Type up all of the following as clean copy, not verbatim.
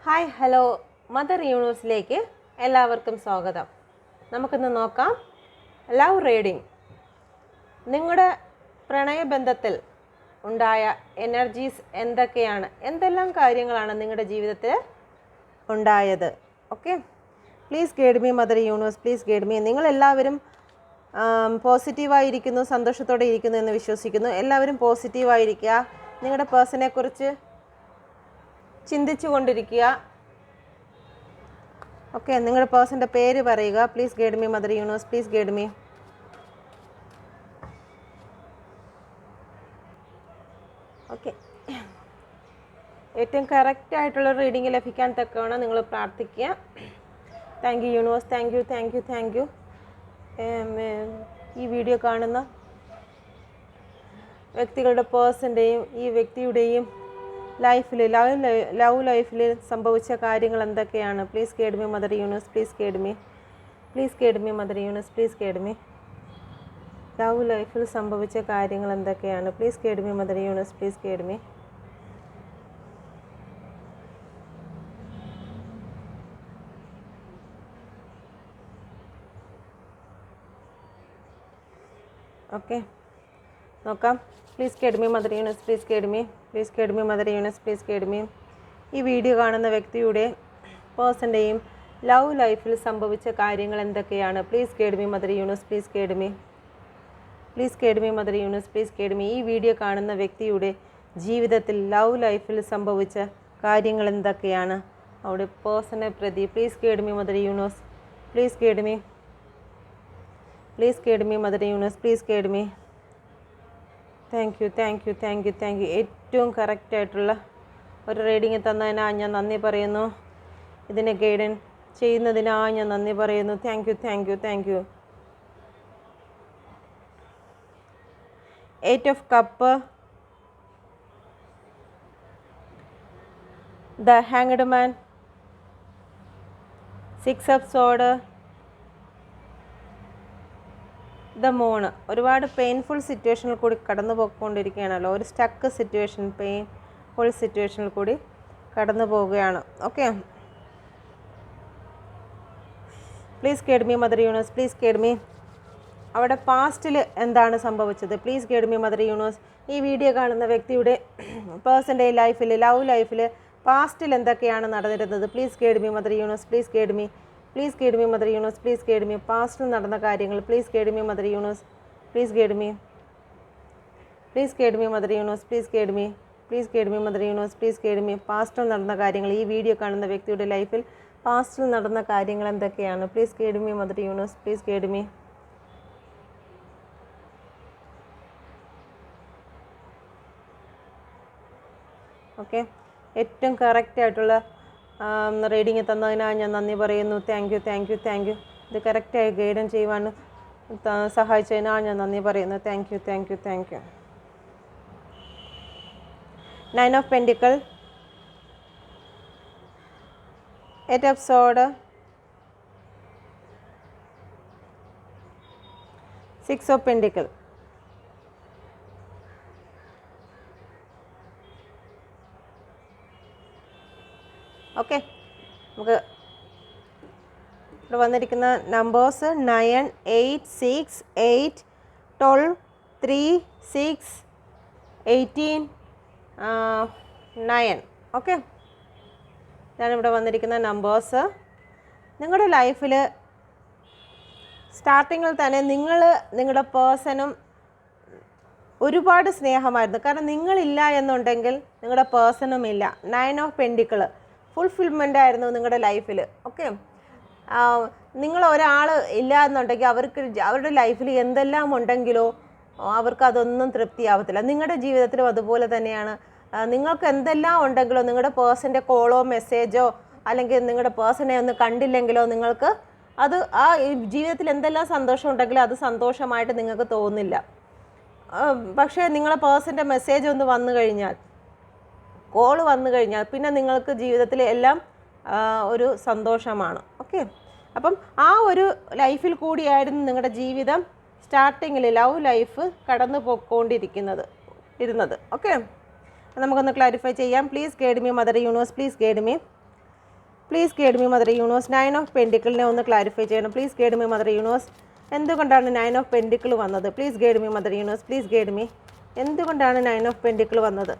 Hi hello mother യൂണിവേഴ്സിലേക്ക് എല്ലാവർക്കും സ്വാഗതം. നമുക്കിന്ന് നോക്കാം ലവ് റീഡിംഗ്. നിങ്ങളുടെ പ്രണയബന്ധത്തിൽ ഉണ്ടായ എനർജീസ് എന്തൊക്കെയാണ്, എന്തെല്ലാം കാര്യങ്ങളാണ് നിങ്ങളുടെ ജീവിതത്തിൽ ഉണ്ടായത്. Okay, please guide me mother universe, please guide me. നിങ്ങളെല്ലാവരും പോസിറ്റീവായിരിക്കുന്നു, സന്തോഷത്തോടെ ഇരിക്കുന്നു എന്ന് വിശ്വസിക്കുന്നു. എല്ലാവരും പോസിറ്റീവായിരിക്കുക. നിങ്ങളുടെ പേഴ്സണെക്കുറിച്ച് ചിന്തിച്ചു കൊണ്ടിരിക്കുക. ഓക്കെ, നിങ്ങളുടെ പേഴ്സൻ്റെ പേര് പറയുക. Please guide me mother universe, please guide me. Okay, ഏറ്റവും കറക്റ്റായിട്ടുള്ള റീഡിങ് ലഭിക്കാൻ തക്കവണ്ണം നിങ്ങൾ പ്രാർത്ഥിക്കുക. Thank you universe, thank you thank you thank you. ഈ വീഡിയോ കാണുന്ന വ്യക്തികളുടെ പേഴ്സൻ്റെയും ഈ വ്യക്തിയുടെയും ലൈഫിൽ ലവ് ലൈഫിൽ സംഭവിച്ച കാര്യങ്ങൾ എന്തൊക്കെയാണ്? Please guide me mother universe, please guide me, please guide me mother universe, please guide me. Love ലൈഫിൽ സംഭവിച്ച കാര്യങ്ങൾ എന്തൊക്കെയാണ്? Please guide me mother universe, please guide me. Okay, നോക്കാം. Please guide me mother universe, please guide me, please guide me mother universe, please guide me. ഈ video കാണുന്ന വ്യക്തിയുടെ പേഴ്സൻ്റെയും love ലൈഫിൽ സംഭവിച്ച കാര്യങ്ങൾ എന്തൊക്കെയാണ്? Please guide me mother universe, please guide me, please guide me mother universe, please guide me. ഈ video കാണുന്ന വ്യക്തിയുടെ ജീവിതത്തിൽ ലവ് ലൈഫിൽ സംഭവിച്ച കാര്യങ്ങൾ എന്തൊക്കെയാണ്? അവിടെ പേഴ്സണെ പ്രതി please guide me mother universe, please guide me, please guide me mother universe, please guide me. Thank you thank you thank you thank you. ഏറ്റവും കറക്റ്റായിട്ടുള്ള ഒരു റീഡിങ് തന്നതിനായി ഞാൻ നന്ദി പറയുന്നു. ഇതിനെ ഗൈഡൻ ചെയ്യുന്നതിനായി ഞാൻ നന്ദി പറയുന്നു. Thank you thank you thank you. 8 of Cup, the Hanged Man, 6 of Sword, the Moon. ഒരുപാട് പെയിൻഫുൾ സിറ്റുവേഷനിൽ കൂടി കടന്നു പോയിക്കൊണ്ടിരിക്കുകയാണല്ലോ. ഒരു സ്റ്റക്ക് സിറ്റുവേഷൻ, പെയിൻഫുൾ സിറ്റുവേഷനിൽ കൂടി കടന്നു പോവുകയാണ്. Okay, please guide me mother universe, please guide me. അവിടെ പാസ്റ്റിൽ എന്താണ് സംഭവിച്ചത്? Please guide me mother universe. ഈ വീഡിയോ കാണുന്ന വ്യക്തിയുടെ പേഴ്സൻ്റെ ലൈഫിൽ ലവ് ലൈഫിൽ പാസ്റ്റിൽ എന്തൊക്കെയാണ് നടന്നിരുന്നത്? Please guide me mother universe, please guide me, please guide me mother universe, please guide me. പാസ്റ്റിൽ നടന്ന കാര്യങ്ങൾ please guide me mother universe, please guide me, please guide me mother universe, please guide me, please guide me mother universe, please guide me. പാസ്റ്റിൽ നടന്ന കാര്യങ്ങൾ, ഈ video കാണുന്ന വ്യക്തിയുടെ ലൈഫിൽ പാസ്റ്റിൽ നടന്ന കാര്യങ്ങൾ എന്തൊക്കെയാണ്? Please guide me mother universe, please guide me. Okay, ഏറ്റവും കറക്റ്റായിട്ടുള്ള റീഡിങ് തന്നതിനായി ഞാൻ നന്ദി പറയുന്നു. Thank you thank you thank you. ഇത് കറക്റ്റായി ഗൈഡൻ ചെയ്യുവാൻ സഹായിച്ചതിനായി ഞാൻ നന്ദി പറയുന്നു. Thank you thank you thank you. 9 of Pentacle, 8 of Sword, 6 of Pentacle. Okay, നമുക്ക് ഇവിടെ വന്നിരിക്കുന്ന നമ്പേഴ്സ് 9, 8, 6, 8, 12, 3, 6, 18, 9. ഓക്കെ, ഇതാണ് ഇവിടെ വന്നിരിക്കുന്ന നമ്പേഴ്സ്. നിങ്ങളുടെ ലൈഫിൽ സ്റ്റാർട്ടിങ്ങിൽ തന്നെ നിങ്ങളുടെ പേഴ്സണും ഒരുപാട് സ്നേഹമായിരുന്നു. കാരണം നിങ്ങളില്ല എന്നുണ്ടെങ്കിൽ നിങ്ങളുടെ പേഴ്സണും ഇല്ല. 9 of Pentacle ഫുൾഫിൽമെൻ്റ് ആയിരുന്നു നിങ്ങളുടെ ലൈഫിൽ. ഓക്കെ, നിങ്ങൾ ഒരാൾ ഇല്ല എന്നുണ്ടെങ്കിൽ അവരുടെ ലൈഫിൽ എന്തെല്ലാം ഉണ്ടെങ്കിലോ അവർക്ക് അതൊന്നും തൃപ്തിയാവത്തില്ല. നിങ്ങളുടെ ജീവിതത്തിലും അതുപോലെ തന്നെയാണ്. നിങ്ങൾക്ക് എന്തെല്ലാം ഉണ്ടെങ്കിലോ നിങ്ങളുടെ പേഴ്സൻ്റെ കോളോ മെസ്സേജോ അല്ലെങ്കിൽ നിങ്ങളുടെ പേഴ്സണെ ഒന്ന് കണ്ടില്ലെങ്കിലോ നിങ്ങൾക്ക് അത് ആ ജീവിതത്തിൽ എന്തെല്ലാം സന്തോഷം ഉണ്ടെങ്കിലോ അത് സന്തോഷമായിട്ട് നിങ്ങൾക്ക് തോന്നില്ല. പക്ഷേ നിങ്ങളുടെ പേഴ്സൻ്റെ മെസ്സേജ് ഒന്ന് വന്നു കഴിഞ്ഞാൽ, കോൾ വന്നു കഴിഞ്ഞാൽ പിന്നെ നിങ്ങൾക്ക് ജീവിതത്തിൽ എല്ലാം ഒരു സന്തോഷമാണ്. ഓക്കെ, അപ്പം ആ ഒരു ലൈഫിൽ കൂടിയായിരുന്നു നിങ്ങളുടെ ജീവിതം സ്റ്റാർട്ടിങ്ങിൽ ലവ് ലൈഫ് കടന്നു പോയിക്കൊണ്ടിരുന്നത്. ഓക്കെ, നമുക്കൊന്ന് ക്ലാരിഫൈ ചെയ്യാം. Please guide me mother universe, please guide me. Please guide me mother universe. 9 of പെൻഡിക്കിളിനെ ഒന്ന് ക്ലാരിഫൈ ചെയ്യണം. Please guide me mother universe. എന്തുകൊണ്ടാണ് 9 ഓഫ് പെൻഡിക്കിൾ വന്നത്? Please guide me mother universe. Please guide me. എന്തുകൊണ്ടാണ് 9 of pentacle വന്നത്?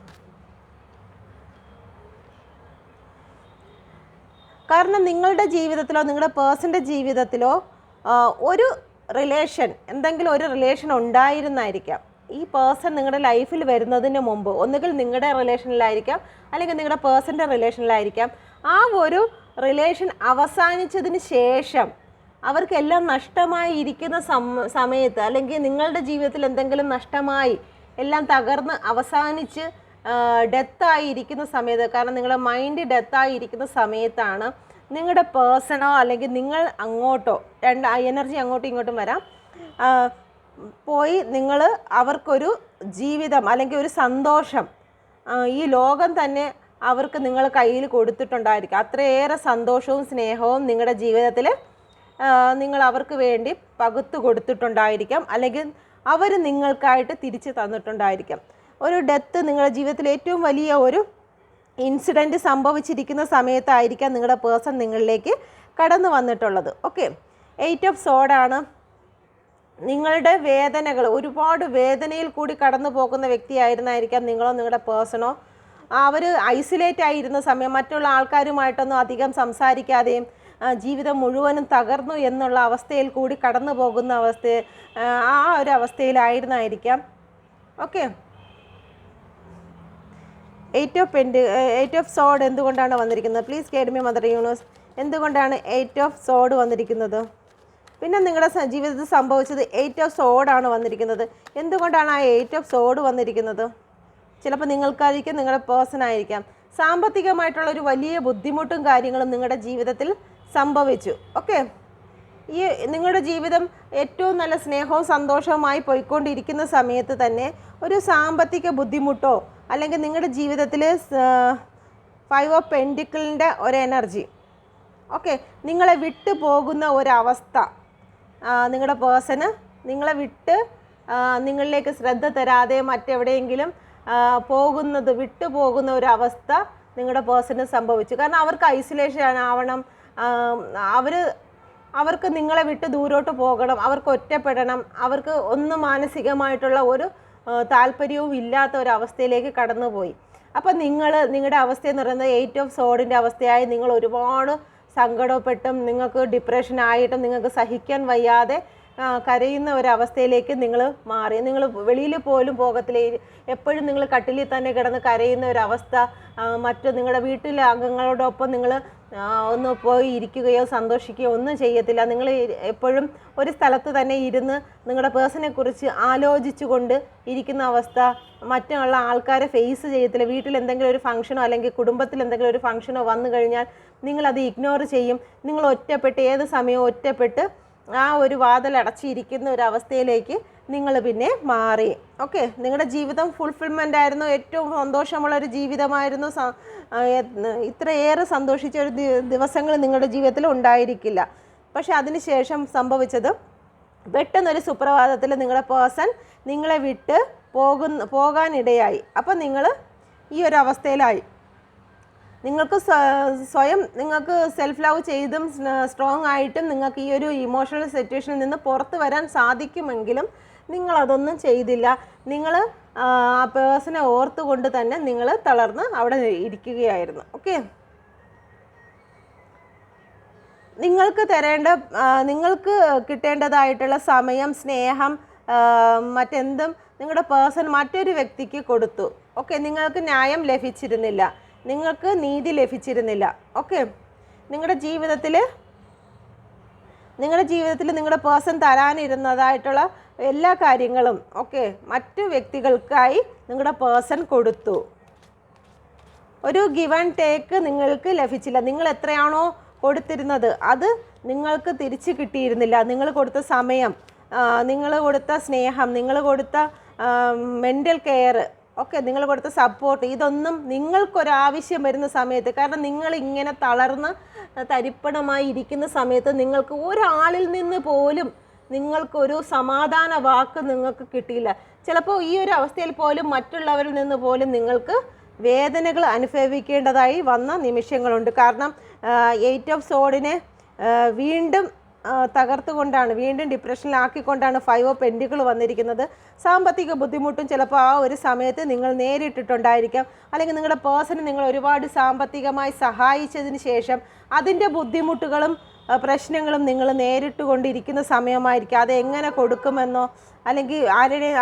കാരണം നിങ്ങളുടെ ജീവിതത്തിലോ നിങ്ങളുടെ പേഴ്സൻ്റെ ജീവിതത്തിലോ ഒരു റിലേഷൻ, എന്തെങ്കിലും ഒരു റിലേഷൻ ഉണ്ടായിരുന്നായിരിക്കാം. ഈ പേഴ്സൺ നിങ്ങളുടെ ലൈഫിൽ വരുന്നതിന് മുമ്പ് ഒന്നുകിൽ നിങ്ങളുടെ റിലേഷനിലായിരിക്കാം, അല്ലെങ്കിൽ നിങ്ങളുടെ പേഴ്സൻ്റെ റിലേഷനിലായിരിക്കാം. ആ ഒരു റിലേഷൻ അവസാനിച്ചതിന് ശേഷം അവർക്കെല്ലാം നഷ്ടമായി ഇരിക്കുന്ന സമയത്ത്, അല്ലെങ്കിൽ നിങ്ങളുടെ ജീവിതത്തിൽ എന്തെങ്കിലും നഷ്ടമായി എല്ലാം തകർന്ന് അവസാനിച്ച് ഡെത്തായി ഇരിക്കുന്ന സമയത്ത്, കാരണം നിങ്ങളുടെ മൈൻഡ് ഡെത്തായി ഇരിക്കുന്ന സമയത്താണ് നിങ്ങളുടെ പേഴ്സണോ അല്ലെങ്കിൽ നിങ്ങൾ അങ്ങോട്ടോ, എനർജി അങ്ങോട്ടും ഇങ്ങോട്ടും വരാം, പോയി നിങ്ങൾ അവർക്കൊരു ജീവിതം അല്ലെങ്കിൽ ഒരു സന്തോഷം, ഈ ലോകം തന്നെ അവർക്ക് നിങ്ങൾ കയ്യിൽ കൊടുത്തിട്ടുണ്ടായിരിക്കും. അത്രയേറെ സന്തോഷവും സ്നേഹവും നിങ്ങളുടെ ജീവിതത്തിൽ നിങ്ങൾ അവർക്ക് വേണ്ടി പകുത്തു കൊടുത്തിട്ടുണ്ടായിരിക്കാം, അല്ലെങ്കിൽ അവർ നിങ്ങൾക്കായിട്ട് തിരിച്ച് തന്നിട്ടുണ്ടായിരിക്കാം. ഒരു ഡെത്ത് നിങ്ങളുടെ ജീവിതത്തിൽ ഏറ്റവും വലിയ ഒരു ഇൻസിഡൻറ്റ് സംഭവിച്ചിരിക്കുന്ന സമയത്തായിരിക്കാം നിങ്ങളുടെ പേഴ്സൺ നിങ്ങളിലേക്ക് കടന്നു വന്നിട്ടുള്ളത്. ഓക്കെ, 8 ഓഫ് സോഡാണ്. നിങ്ങളുടെ വേദനകൾ, ഒരുപാട് വേദനയിൽ കൂടി കടന്നു പോകുന്ന വ്യക്തിയായിരുന്നായിരിക്കാം നിങ്ങളോ നിങ്ങളുടെ പേഴ്സണോ. അവർ ഐസൊലേറ്റ് ആയിരുന്ന സമയം, മറ്റുള്ള ആൾക്കാരുമായിട്ടൊന്നും അധികം സംസാരിക്കാതെയും ജീവിതം മുഴുവനും തകർന്നു എന്നുള്ള അവസ്ഥയിൽ കൂടി കടന്നു പോകുന്ന ആ ഒരു അവസ്ഥയിലായിരുന്നായിരിക്കാം. ഓക്കെ, 8 ഓഫ് സോഡ് എന്തുകൊണ്ടാണ് വന്നിരിക്കുന്നത്? Please guide me mother universe. എന്തുകൊണ്ടാണ് 8 ഓഫ് സോഡ് വന്നിരിക്കുന്നത്? പിന്നെ നിങ്ങളുടെ ജീവിതത്തിൽ സംഭവിച്ചത് 8 ഓഫ് സോഡാണ് വന്നിരിക്കുന്നത്. എന്തുകൊണ്ടാണ് ആ 8 ഓഫ് സോഡ് വന്നിരിക്കുന്നത്? ചിലപ്പോൾ നിങ്ങൾക്കായിരിക്കും, നിങ്ങളുടെ പേഴ്സൺ ആയിരിക്കാം. സാമ്പത്തികമായിട്ടുള്ളൊരു വലിയ ബുദ്ധിമുട്ടും കാര്യങ്ങളും നിങ്ങളുടെ ജീവിതത്തിൽ സംഭവിച്ചു. ഓക്കെ, ഈ നിങ്ങളുടെ ജീവിതം ഏറ്റവും നല്ല സ്നേഹവും സന്തോഷവുമായി പോയിക്കൊണ്ടിരിക്കുന്ന സമയത്ത് തന്നെ ഒരു സാമ്പത്തിക ബുദ്ധിമുട്ടോ, അല്ലെങ്കിൽ നിങ്ങളുടെ ജീവിതത്തിൽ 5 ഓഫ് പെൻഡിക്കിളിൻ്റെ ഒരു എനർജി, ഓക്കെ, നിങ്ങളെ വിട്ടു പോകുന്ന ഒരവസ്ഥ, നിങ്ങളുടെ പേഴ്സണ് നിങ്ങളെ വിട്ട് നിങ്ങളിലേക്ക് ശ്രദ്ധ തരാതെ മറ്റെവിടെയെങ്കിലും വിട്ടു പോകുന്ന ഒരവസ്ഥ നിങ്ങളുടെ പേഴ്സണ് സംഭവിച്ചു. കാരണം അവർക്ക് ഐസൊലേഷൻ ആവണം, അവർക്ക് നിങ്ങളെ വിട്ട് ദൂരോട്ട് പോകണം, അവർക്ക് ഒറ്റപ്പെടണം, അവർക്ക് ഒന്നും മാനസികമായിട്ടുള്ള ഒരു താല്പര്യവും ഇല്ലാത്ത ഒരവസ്ഥയിലേക്ക് കടന്നുപോയി. അപ്പം നിങ്ങളുടെ അവസ്ഥയെന്ന് പറയുന്നത് 8 ഓഫ് സോഡിൻ്റെ അവസ്ഥയായി നിങ്ങൾ ഒരുപാട് സങ്കടപ്പെട്ടും നിങ്ങൾക്ക് ഡിപ്രഷനായിട്ടും നിങ്ങൾക്ക് സഹിക്കാൻ വയ്യാതെ കരയുന്ന ഒരവസ്ഥയിലേക്ക് നിങ്ങൾ മാറി. നിങ്ങൾ വെളിയിൽ പോലും പോകത്തില്ല, എപ്പോഴും നിങ്ങൾ കട്ടിലിൽ തന്നെ കിടന്ന് കരയുന്ന ഒരവസ്ഥ. മറ്റ് നിങ്ങളുടെ വീട്ടിലെ അംഗങ്ങളോടൊപ്പം നിങ്ങൾ ഒന്ന് പോയി ഇരിക്കുകയോ സന്തോഷിക്കുകയോ ഒന്നും ചെയ്യത്തില്ല. നിങ്ങൾ എപ്പോഴും ഒരു സ്ഥലത്ത് തന്നെ ഇരുന്ന് നിങ്ങളുടെ പേഴ്സണെ കുറിച്ച് ആലോചിച്ചു കൊണ്ട് ഇരിക്കുന്ന അവസ്ഥ. മറ്റുള്ള ആൾക്കാരെ ഫേസ് ചെയ്യത്തില്ല. വീട്ടിൽ എന്തെങ്കിലും ഒരു ഫംഗ്ഷനോ അല്ലെങ്കിൽ കുടുംബത്തിൽ എന്തെങ്കിലും ഒരു ഫംഗ്ഷനോ വന്നു കഴിഞ്ഞാൽ നിങ്ങളത് ഇഗ്നോർ ചെയ്യും. നിങ്ങൾ ഒറ്റപ്പെട്ട്, ഏത് സമയവും ഒറ്റപ്പെട്ട് ആ ഒരു വാതിലടച്ചിരിക്കുന്ന ഒരു അവസ്ഥയിലേക്ക് നിങ്ങൾ പിന്നെ മാറി. ഓക്കെ, നിങ്ങളുടെ ജീവിതം ഫുൾഫിൽമെൻ്റ് ആയിരുന്നു, ഏറ്റവും സന്തോഷമുള്ളൊരു ജീവിതമായിരുന്നു. ഇത്രയേറെ സന്തോഷിച്ച ഒരു ദിവസങ്ങൾ നിങ്ങളുടെ ജീവിതത്തിൽ ഉണ്ടായിരിക്കില്ല. പക്ഷെ അതിനുശേഷം സംഭവിച്ചത് പെട്ടെന്നൊരു സുപ്രഭാതത്തിൽ നിങ്ങളുടെ പേഴ്സൺ നിങ്ങളെ വിട്ട് പോകാനിടയായി. അപ്പം നിങ്ങൾ ഈ ഒരു അവസ്ഥയിലായി. നിങ്ങൾക്ക് സ്വയം നിങ്ങൾക്ക് സെൽഫ് ലവ് ചെയ്തും സ്ട്രോങ് ആയിട്ടും നിങ്ങൾക്ക് ഈ ഒരു ഇമോഷണൽ സിറ്റുവേഷനിൽ നിന്ന് പുറത്ത് വരാൻ സാധിക്കുമെങ്കിലും നിങ്ങളതൊന്നും ചെയ്തില്ല. നിങ്ങൾ ആ പേഴ്സണെ ഓർത്തുകൊണ്ട് തന്നെ നിങ്ങൾ തളർന്ന് അവിടെ ഇരിക്കുകയായിരുന്നു. ഓക്കെ, നിങ്ങൾക്ക് കിട്ടേണ്ടതായിട്ടുള്ള സമയം, സ്നേഹം, മറ്റെന്തും നിങ്ങളുടെ പേഴ്സൺ മറ്റൊരു വ്യക്തിക്ക് കൊടുത്തു. ഓക്കെ, നിങ്ങൾക്ക് ന്യായം ലഭിച്ചിരുന്നില്ല, നിങ്ങൾക്ക് നീതി ലഭിച്ചിരുന്നില്ല. ഓക്കെ, നിങ്ങളുടെ ജീവിതത്തിൽ നിങ്ങളുടെ പേഴ്സൺ തരാനിരുന്നതായിട്ടുള്ള എല്ലാ കാര്യങ്ങളും ഓക്കെ മറ്റു വ്യക്തികൾക്കായി നിങ്ങളുടെ പേഴ്സൺ കൊടുത്തു. ഒരു ഗിവ് ആൻഡ് ടേക്ക് നിങ്ങൾക്ക് ലഭിച്ചില്ല. നിങ്ങൾ എത്രയാണോ കൊടുത്തിരുന്നത് അത് നിങ്ങൾക്ക് തിരിച്ചു കിട്ടിയിരുന്നില്ല. നിങ്ങൾ കൊടുത്ത സമയം, നിങ്ങൾ കൊടുത്ത സ്നേഹം, നിങ്ങൾ കൊടുത്ത മെൻ്റൽ കെയർ, ഓക്കെ, നിങ്ങൾ കൊടുത്ത സപ്പോർട്ട്, ഇതൊന്നും നിങ്ങൾക്കൊരാവശ്യം വരുന്ന സമയത്ത്, കാരണം നിങ്ങൾ ഇങ്ങനെ തളർന്ന് തരിപ്പണമായി ഇരിക്കുന്ന സമയത്ത് നിങ്ങൾക്ക് ഒരാളിൽ നിന്ന് പോലും നിങ്ങൾക്കൊരു സമാധാന വാക്ക് നിങ്ങൾക്ക് കിട്ടിയില്ല. ചിലപ്പോൾ ഈ ഒരു അവസ്ഥയിൽ പോലും മറ്റുള്ളവരിൽ നിന്ന് പോലും നിങ്ങൾക്ക് വേദനകൾ അനുഭവിക്കേണ്ടതായി വന്ന നിമിഷങ്ങളുണ്ട്. കാരണം 8 ഓഫ് സോഡിനെ വീണ്ടും തകർത്തുകൊണ്ടാണ്, വീണ്ടും ഡിപ്രഷനിലാക്കിക്കൊണ്ടാണ് 5 ഓഫ് പെൻഡിക്കിൾ വന്നിരിക്കുന്നത്. സാമ്പത്തിക ബുദ്ധിമുട്ടും ചിലപ്പോൾ ആ ഒരു സമയത്ത് നിങ്ങൾ നേരിട്ടിട്ടുണ്ടായിരിക്കാം. അല്ലെങ്കിൽ നിങ്ങളുടെ പേഴ്സണ് നിങ്ങൾ ഒരുപാട് സാമ്പത്തികമായി സഹായിച്ചതിന് ശേഷം അതിൻ്റെ ബുദ്ധിമുട്ടുകളും പ്രശ്നങ്ങളും നിങ്ങൾ നേരിട്ട് കൊണ്ടിരിക്കുന്ന സമയമായിരിക്കും. അത് എങ്ങനെ കൊടുക്കുമെന്നോ അല്ലെങ്കിൽ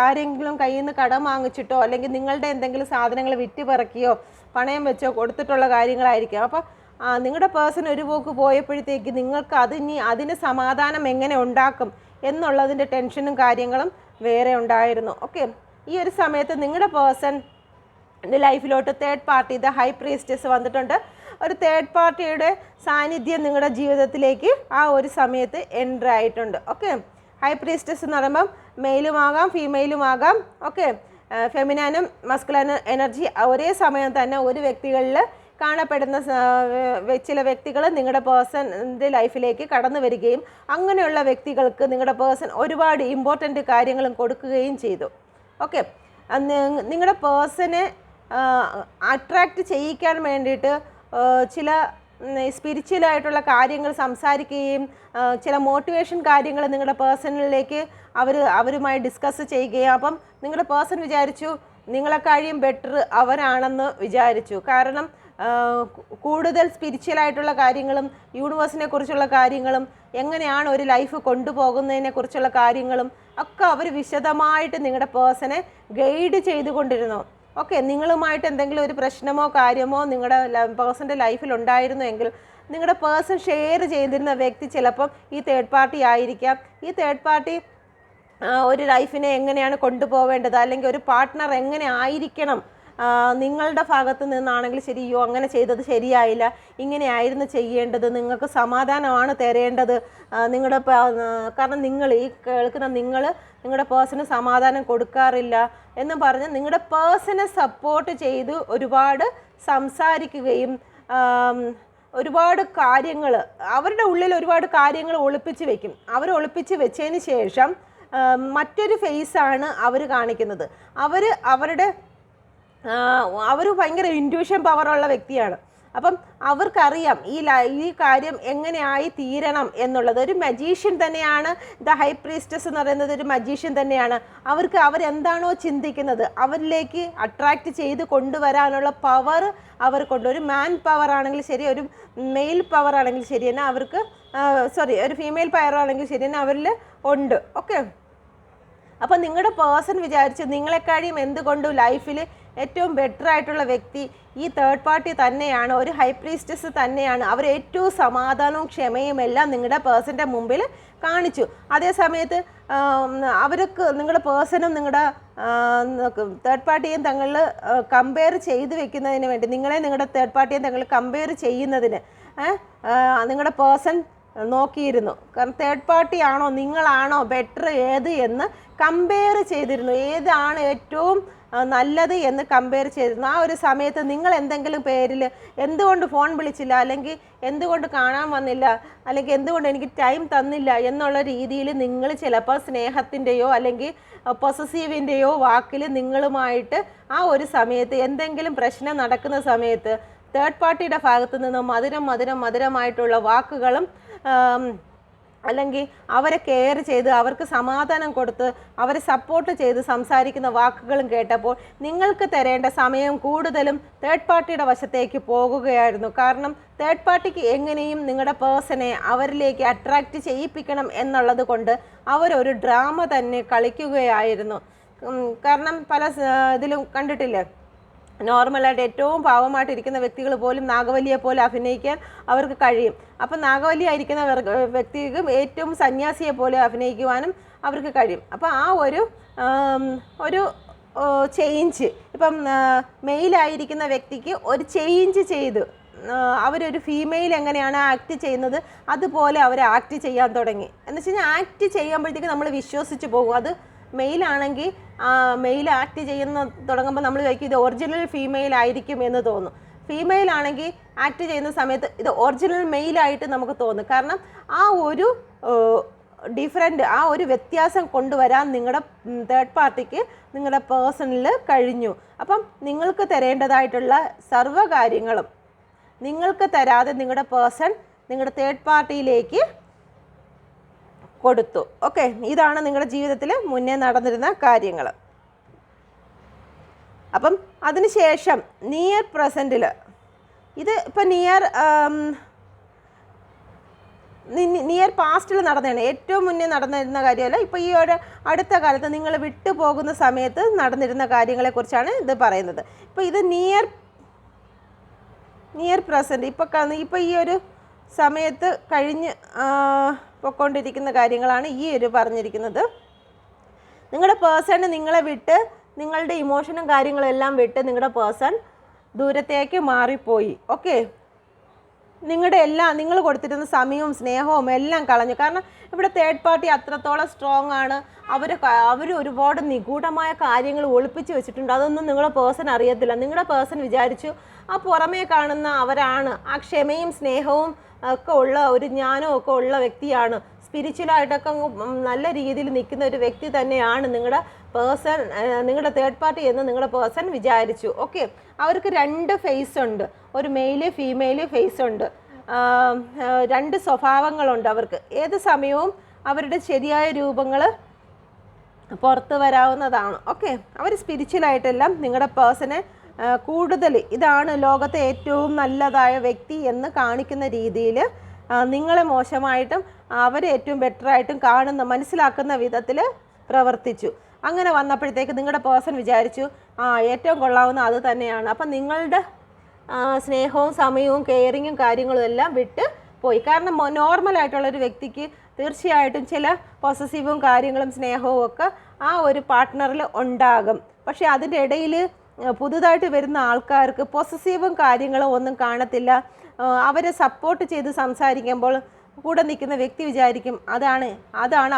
ആരെങ്കിലും കയ്യിൽ നിന്ന് കടം വാങ്ങിച്ചിട്ടോ അല്ലെങ്കിൽ നിങ്ങളുടെ എന്തെങ്കിലും സാധനങ്ങൾ വിറ്റ് പറക്കിയോ പണയം വെച്ചോ കൊടുത്തിട്ടുള്ള കാര്യങ്ങളായിരിക്കും. അപ്പോൾ നിങ്ങളുടെ പേഴ്സൺ ഒരു പോക്ക് പോയപ്പോഴത്തേക്ക് നിങ്ങൾക്ക് അതിന് സമാധാനം എങ്ങനെ ഉണ്ടാക്കും എന്നുള്ളതിൻ്റെ ടെൻഷനും കാര്യങ്ങളും വേറെ ഉണ്ടായിരുന്നു. ഓക്കെ, ഈ ഒരു സമയത്ത് നിങ്ങളുടെ പേഴ്സൻ്റെ ലൈഫിലോട്ട് third party, the high priestess വന്നിട്ടുണ്ട്. ഒരു തേർഡ് പാർട്ടിയുടെ സാന്നിധ്യം നിങ്ങളുടെ ജീവിതത്തിലേക്ക് ആ ഒരു സമയത്ത് എൻ്റർ ആയിട്ടുണ്ട്. ഓക്കെ, ഹൈ പ്രീസ്റ്റസ് എന്ന് പറയുമ്പം മെയിലുമാകാം ഫീമെയിലുമാകാം. ഓക്കെ, ഫെമിനാനും മസ്കുലൈനും എനർജി ഒരേ സമയം തന്നെ ഒരു വ്യക്തികളിൽ കാണപ്പെടുന്ന ചില വ്യക്തികൾ നിങ്ങളുടെ പേഴ്സൻ്റെ ലൈഫിലേക്ക് കടന്നു വരികയും അങ്ങനെയുള്ള വ്യക്തികൾക്ക് നിങ്ങളുടെ പേഴ്സൺ ഒരുപാട് ഇമ്പോർട്ടൻ്റ് കാര്യങ്ങളും കൊടുക്കുകയും ചെയ്തു. ഓക്കെ, നിങ്ങളുടെ പേഴ്സണെ അട്രാക്റ്റ് ചെയ്യിക്കാൻ വേണ്ടിയിട്ട് ചില സ്പിരിച്വലായിട്ടുള്ള കാര്യങ്ങൾ സംസാരിക്കുകയും ചില മോട്ടിവേഷൻ കാര്യങ്ങൾ നിങ്ങളുടെ പേഴ്സണിലേക്ക് അവരുമായി ഡിസ്കസ് ചെയ്യുകയും, അപ്പം നിങ്ങളുടെ പേഴ്സൺ വിചാരിച്ചു നിങ്ങളെക്കാളും ബെറ്റർ അവരാണെന്ന് വിചാരിച്ചു. കാരണം കൂടുതൽ സ്പിരിച്വലായിട്ടുള്ള കാര്യങ്ങളും യൂണിവേഴ്സിനെ കുറിച്ചുള്ള കാര്യങ്ങളും എങ്ങനെയാണ് ഒരു ലൈഫ് കൊണ്ടുപോകുന്നതിനെ കുറിച്ചുള്ള കാര്യങ്ങളും ഒക്കെ അവർ വിശദമായിട്ട് നിങ്ങളുടെ പേഴ്സണെ ഗൈഡ് ചെയ്തുകൊണ്ടിരുന്നു. ഓക്കെ, നിങ്ങളുമായിട്ട് എന്തെങ്കിലും ഒരു പ്രശ്നമോ കാര്യമോ നിങ്ങളുടെ പേഴ്സൻ്റെ ലൈഫിൽ ഉണ്ടായിരുന്നുവെങ്കിൽ നിങ്ങളുടെ പേഴ്സൺ ഷെയർ ചെയ്തിരുന്ന വ്യക്തി ചിലപ്പം ഈ തേർഡ് പാർട്ടി ആയിരിക്കാം. ഈ തേർഡ് പാർട്ടി ഒരു ലൈഫിനെ എങ്ങനെയാണ് കൊണ്ടുപോവേണ്ടത് അല്ലെങ്കിൽ ഒരു പാർട്ട്ണർ എങ്ങനെ ആയിരിക്കണം, നിങ്ങളുടെ ഭാഗത്ത് നിന്നാണെങ്കിൽ ശരിയോ അങ്ങനെ ചെയ്തത് ശരിയായില്ല, ഇങ്ങനെയായിരുന്നു ചെയ്യേണ്ടത്, നിങ്ങൾക്ക് സമാധാനമാണ് തരേണ്ടത്, കാരണം ഈ കേൾക്കുന്ന നിങ്ങളുടെ പേഴ്സണ് സമാധാനം കൊടുക്കാറില്ല എന്ന് പറഞ്ഞ് നിങ്ങളുടെ പേഴ്സണെ സപ്പോർട്ട് ചെയ്ത് ഒരുപാട് സംസാരിക്കുകയും ഒരുപാട് കാര്യങ്ങൾ അവരുടെ ഉള്ളിൽ ഒരുപാട് കാര്യങ്ങൾ ഒളിപ്പിച്ച് വെക്കും. അവർ ഒളിപ്പിച്ച് വെച്ചതിന് ശേഷം മറ്റൊരു ഫേസാണ് അവർ കാണിക്കുന്നത്. അവർ ഭയങ്കര ഇൻറ്റ്യൂഷൻ പവറുള്ള വ്യക്തിയാണ്. അപ്പം അവർക്കറിയാം ഈ കാര്യം എങ്ങനെയായി തീരണം എന്നുള്ളത്. ഒരു മജീഷ്യൻ തന്നെയാണ് ദ ഹൈ പ്രീസ്റ്റസ് എന്ന് പറയുന്നത്, ഒരു മജീഷ്യൻ തന്നെയാണ്. അവരെന്താണോ ചിന്തിക്കുന്നത് അവരിലേക്ക് അട്രാക്റ്റ് ചെയ്ത് കൊണ്ടുവരാനുള്ള പവർ അവർക്കുണ്ട്. ഒരു മാൻ പവർ ആണെങ്കിൽ ശരി, ഒരു മെയിൽ പവർ ആണെങ്കിൽ ശരി തന്നെ അവർക്ക് ഒരു ഫീമെയിൽ പവർ ആണെങ്കിൽ ശരി തന്നെ അവരിൽ ഉണ്ട്. ഓക്കെ, അപ്പം നിങ്ങളുടെ പേഴ്സൺ വിചാരിച്ച് നിങ്ങളെക്കാളും എന്തുകൊണ്ടും ലൈഫിൽ ഏറ്റവും ബെറ്റർ ആയിട്ടുള്ള വ്യക്തി ഈ തേർഡ് പാർട്ടി തന്നെയാണ്, ഒരു ഹൈ പ്രീസ്റ്റസ് തന്നെയാണ്. അവർ ഏറ്റവും സമാധാനവും ക്ഷമയും എല്ലാം നിങ്ങളുടെ പേഴ്സൻ്റെ മുമ്പിൽ കാണിച്ചു. അതേ സമയത്ത് നിങ്ങളുടെ പേഴ്സണും നിങ്ങളുടെ തേർഡ് പാർട്ടിയും തങ്ങളിൽ കമ്പയർ ചെയ്ത് വെക്കുന്നതിന് വേണ്ടി, നിങ്ങളുടെ തേർഡ് പാർട്ടിയും തങ്ങൾ കമ്പയർ ചെയ്യുന്നതിന് നിങ്ങളുടെ പേഴ്സൺ നോക്കിയിരുന്നു. കാരണം തേർഡ് പാർട്ടി ആണോ നിങ്ങളാണോ ബെറ്റർ ഏത് എന്ന് കമ്പയർ ചെയ്തിരുന്നു. ഏതാണ് ഏറ്റവും നല്ലത് എന്ന് കമ്പയർ ചെയ്തിരുന്നു. ആ ഒരു സമയത്ത് നിങ്ങൾ എന്തെങ്കിലും പേരിൽ എന്തുകൊണ്ട് ഫോൺ വിളിച്ചില്ല, അല്ലെങ്കിൽ എന്തുകൊണ്ട് കാണാൻ വന്നില്ല, അല്ലെങ്കിൽ എന്തുകൊണ്ട് എനിക്ക് ടൈം തന്നില്ല എന്നുള്ള രീതിയിൽ നിങ്ങൾ ചിലപ്പോൾ സ്നേഹത്തിൻ്റെയോ അല്ലെങ്കിൽ പൊസസീവിൻ്റെയോ വാക്കിൽ നിങ്ങളുമായിട്ട് ആ ഒരു സമയത്ത് എന്തെങ്കിലും പ്രശ്നം നടക്കുന്ന സമയത്ത് തേർഡ് പാർട്ടിയുടെ ഭാഗത്തു നിന്ന് മധുരമായിട്ടുള്ള വാക്കുകളും അല്ലെങ്കിൽ അവരെ കെയർ ചെയ്ത് അവർക്ക് സമാധാനം കൊടുത്ത് അവരെ സപ്പോർട്ട് ചെയ്ത് സംസാരിക്കുന്ന വാക്കുകളും കേട്ടപ്പോൾ നിങ്ങൾക്ക് തരേണ്ട സമയം കൂടുതലും തേർഡ് പാർട്ടിയുടെ വശത്തേക്ക് പോകുകയായിരുന്നു. കാരണം തേർഡ് പാർട്ടിക്ക് എങ്ങനെയും നിങ്ങളുടെ പേഴ്സണെ അവരിലേക്ക് അട്രാക്റ്റ് ചെയ്യിപ്പിക്കണം എന്നുള്ളത് കൊണ്ട് അവരൊരു ഡ്രാമ തന്നെ കളിക്കുകയായിരുന്നു. കാരണം പല ഇതിലും കണ്ടിട്ടില്ലേ, നോർമലായിട്ട് ഏറ്റവും പാവമായിട്ടിരിക്കുന്ന വ്യക്തികൾ പോലും നാഗവല്ലിയെ പോലെ അഭിനയിക്കാൻ അവർക്ക് കഴിയും. അപ്പം നാഗവല്ലി ആയിരിക്കുന്ന വ്യക്തിക്കും ഏറ്റവും സന്യാസിയെ പോലെ അഭിനയിക്കുവാനും അവർക്ക് കഴിയും. അപ്പം ആ ഒരു ചേഞ്ച് ഇപ്പം മെയിലായിരിക്കുന്ന വ്യക്തിക്ക് ഒരു ചേഞ്ച് ചെയ്ത് അവരൊരു ഫീമെയിൽ എങ്ങനെയാണ് ആക്ട് ചെയ്യുന്നത് അതുപോലെ അവർ ആക്ട് ചെയ്യാൻ തുടങ്ങി. എന്ന് വെച്ച് കഴിഞ്ഞാൽ ആക്ട് ചെയ്യുമ്പോഴത്തേക്ക് നമ്മൾ വിശ്വസിച്ച് പോകും. അത് മെയിലാണെങ്കിൽ മെയിൽ ആക്ട് തുടങ്ങുമ്പോൾ നമ്മൾ വിചാരിക്കും ഇത് ഒറിജിനൽ ഫീമെയിൽ ആയിരിക്കും എന്ന് തോന്നും. ഫീമെയിൽ ആണെങ്കിൽ ആക്ട് ചെയ്യുന്ന സമയത്ത് ഇത് ഒറിജിനൽ മെയിലായിട്ട് നമുക്ക് തോന്നും. കാരണം ആ ഒരു ഡിഫറൻറ്റ്, ആ ഒരു വ്യത്യാസം കൊണ്ടുവരാൻ നിങ്ങളുടെ തേർഡ് പാർട്ടിക്ക് നിങ്ങളുടെ പേഴ്സണിൽ കഴിഞ്ഞു. അപ്പം നിങ്ങൾക്ക് തരേണ്ടതായിട്ടുള്ള സർവ്വ കാര്യങ്ങളും നിങ്ങൾക്ക് തരാതെ നിങ്ങളുടെ പേഴ്സൺ നിങ്ങളുടെ തേർഡ് പാർട്ടിയിലേക്ക് കൊടുത്തു. ഓക്കെ, ഇതാണ് നിങ്ങളുടെ ജീവിതത്തിൽ മുന്നേ നടന്നിരുന്ന കാര്യങ്ങൾ. അപ്പം അതിനുശേഷം നിയർ പ്രസൻറ്റിൽ ഇത് ഇപ്പം നിയർ പാസ്റ്റിൽ നടന്നതാണ്, ഏറ്റവും മുന്നേ നടന്നിരുന്ന കാര്യമല്ല. ഇപ്പോൾ ഈ ഒരു അടുത്ത കാലത്ത് നിങ്ങൾ വിട്ടു പോകുന്ന സമയത്ത് നടന്നിരുന്ന കാര്യങ്ങളെക്കുറിച്ചാണ് ഇത് പറയുന്നത്. ഇപ്പോൾ ഇത് നിയർ പ്രസൻറ്റ് ഇപ്പോൾ ഈ ഒരു സമയത്ത് കഴിഞ്ഞ് പൊയ്ക്കൊണ്ടിരിക്കുന്ന കാര്യങ്ങളാണ് ഈ ഒരു പറഞ്ഞിരിക്കുന്നത്. നിങ്ങളുടെ പേഴ്സൺ നിങ്ങളെ വിട്ട്, നിങ്ങളുടെ ഇമോഷനും കാര്യങ്ങളും എല്ലാം വിട്ട് നിങ്ങളുടെ പേഴ്സൺ ദൂരത്തേക്ക് മാറിപ്പോയി. ഓക്കെ, നിങ്ങൾ കൊടുത്തിരുന്ന സമയവും സ്നേഹവും എല്ലാം കളഞ്ഞു. കാരണം ഇവിടെ തേർഡ് പാർട്ടി അത്രത്തോളം സ്ട്രോങ് ആണ്. അവർ ഒരുപാട് നിഗൂഢമായ കാര്യങ്ങൾ ഒളിപ്പിച്ച് വെച്ചിട്ടുണ്ട്. അതൊന്നും നിങ്ങളുടെ പേഴ്സൺ അറിയത്തില്ല. നിങ്ങളുടെ പേഴ്സൺ വിചാരിച്ചു ആ പുറമേ കാണുന്ന അവരാണ്, ആ ക്ഷമയും സ്നേഹവും ഒക്കെ ഉള്ള ഒരു ജ്ഞാനവും ഒക്കെ ഉള്ള വ്യക്തിയാണ്, സ്പിരിച്വലായിട്ടൊക്കെ നല്ല രീതിയിൽ നിൽക്കുന്ന ഒരു വ്യക്തി തന്നെയാണ് നിങ്ങളുടെ പേഴ്സൺ, നിങ്ങളുടെ തേർഡ് പാർട്ടി എന്ന് നിങ്ങളുടെ പേഴ്സൺ വിചാരിച്ചു. ഓക്കെ, അവർക്ക് 2 ഫേസ് ഉണ്ട്, ഒരു മെയില് ഫീമെയില് ഫേസ് ഉണ്ട്, 2 സ്വഭാവങ്ങളുണ്ട് അവർക്ക്. ഏത് സമയവും അവരുടെ ശരിയായ രൂപങ്ങൾ പുറത്ത് വരാവുന്നതാണ്. ഓക്കെ, അവർ സ്പിരിച്വലായിട്ടെല്ലാം നിങ്ങളുടെ പേഴ്സണെ കൂടുതൽ ഇതാണ് ലോകത്തെ ഏറ്റവും നല്ലതായ വ്യക്തി എന്ന് കാണിക്കുന്ന രീതിയിൽ നിങ്ങളെ മോശമായിട്ടും അവരെ ഏറ്റവും ബെറ്ററായിട്ടും മനസ്സിലാക്കുന്ന വിധത്തിൽ പ്രവർത്തിച്ചു. അങ്ങനെ വന്നപ്പോഴത്തേക്ക് നിങ്ങളുടെ പേഴ്സൺ വിചാരിച്ചു ഏറ്റവും കൊള്ളാവുന്ന അത് തന്നെയാണ്. അപ്പം നിങ്ങളുടെ സ്നേഹവും സമയവും കെയറിങ്ങും കാര്യങ്ങളും എല്ലാം വിട്ട് പോയി. കാരണം നോർമലായിട്ടുള്ളൊരു വ്യക്തിക്ക് തീർച്ചയായിട്ടും ചില പൊസസീവും കാര്യങ്ങളും സ്നേഹവും ഒക്കെ ആ ഒരു പാർട്ട്ണറിൽ ഉണ്ടാകും. പക്ഷേ അതിൻ്റെ ഇടയിൽ പുതുതായിട്ട് വരുന്ന ആൾക്കാർക്ക് പൊസസീവും കാര്യങ്ങളും ഒന്നും കാണത്തില്ല. അവരെ സപ്പോർട്ട് ചെയ്ത് സംസാരിക്കുമ്പോൾ കൂടെ നിൽക്കുന്ന വ്യക്തി വിചാരിക്കും അതാണ്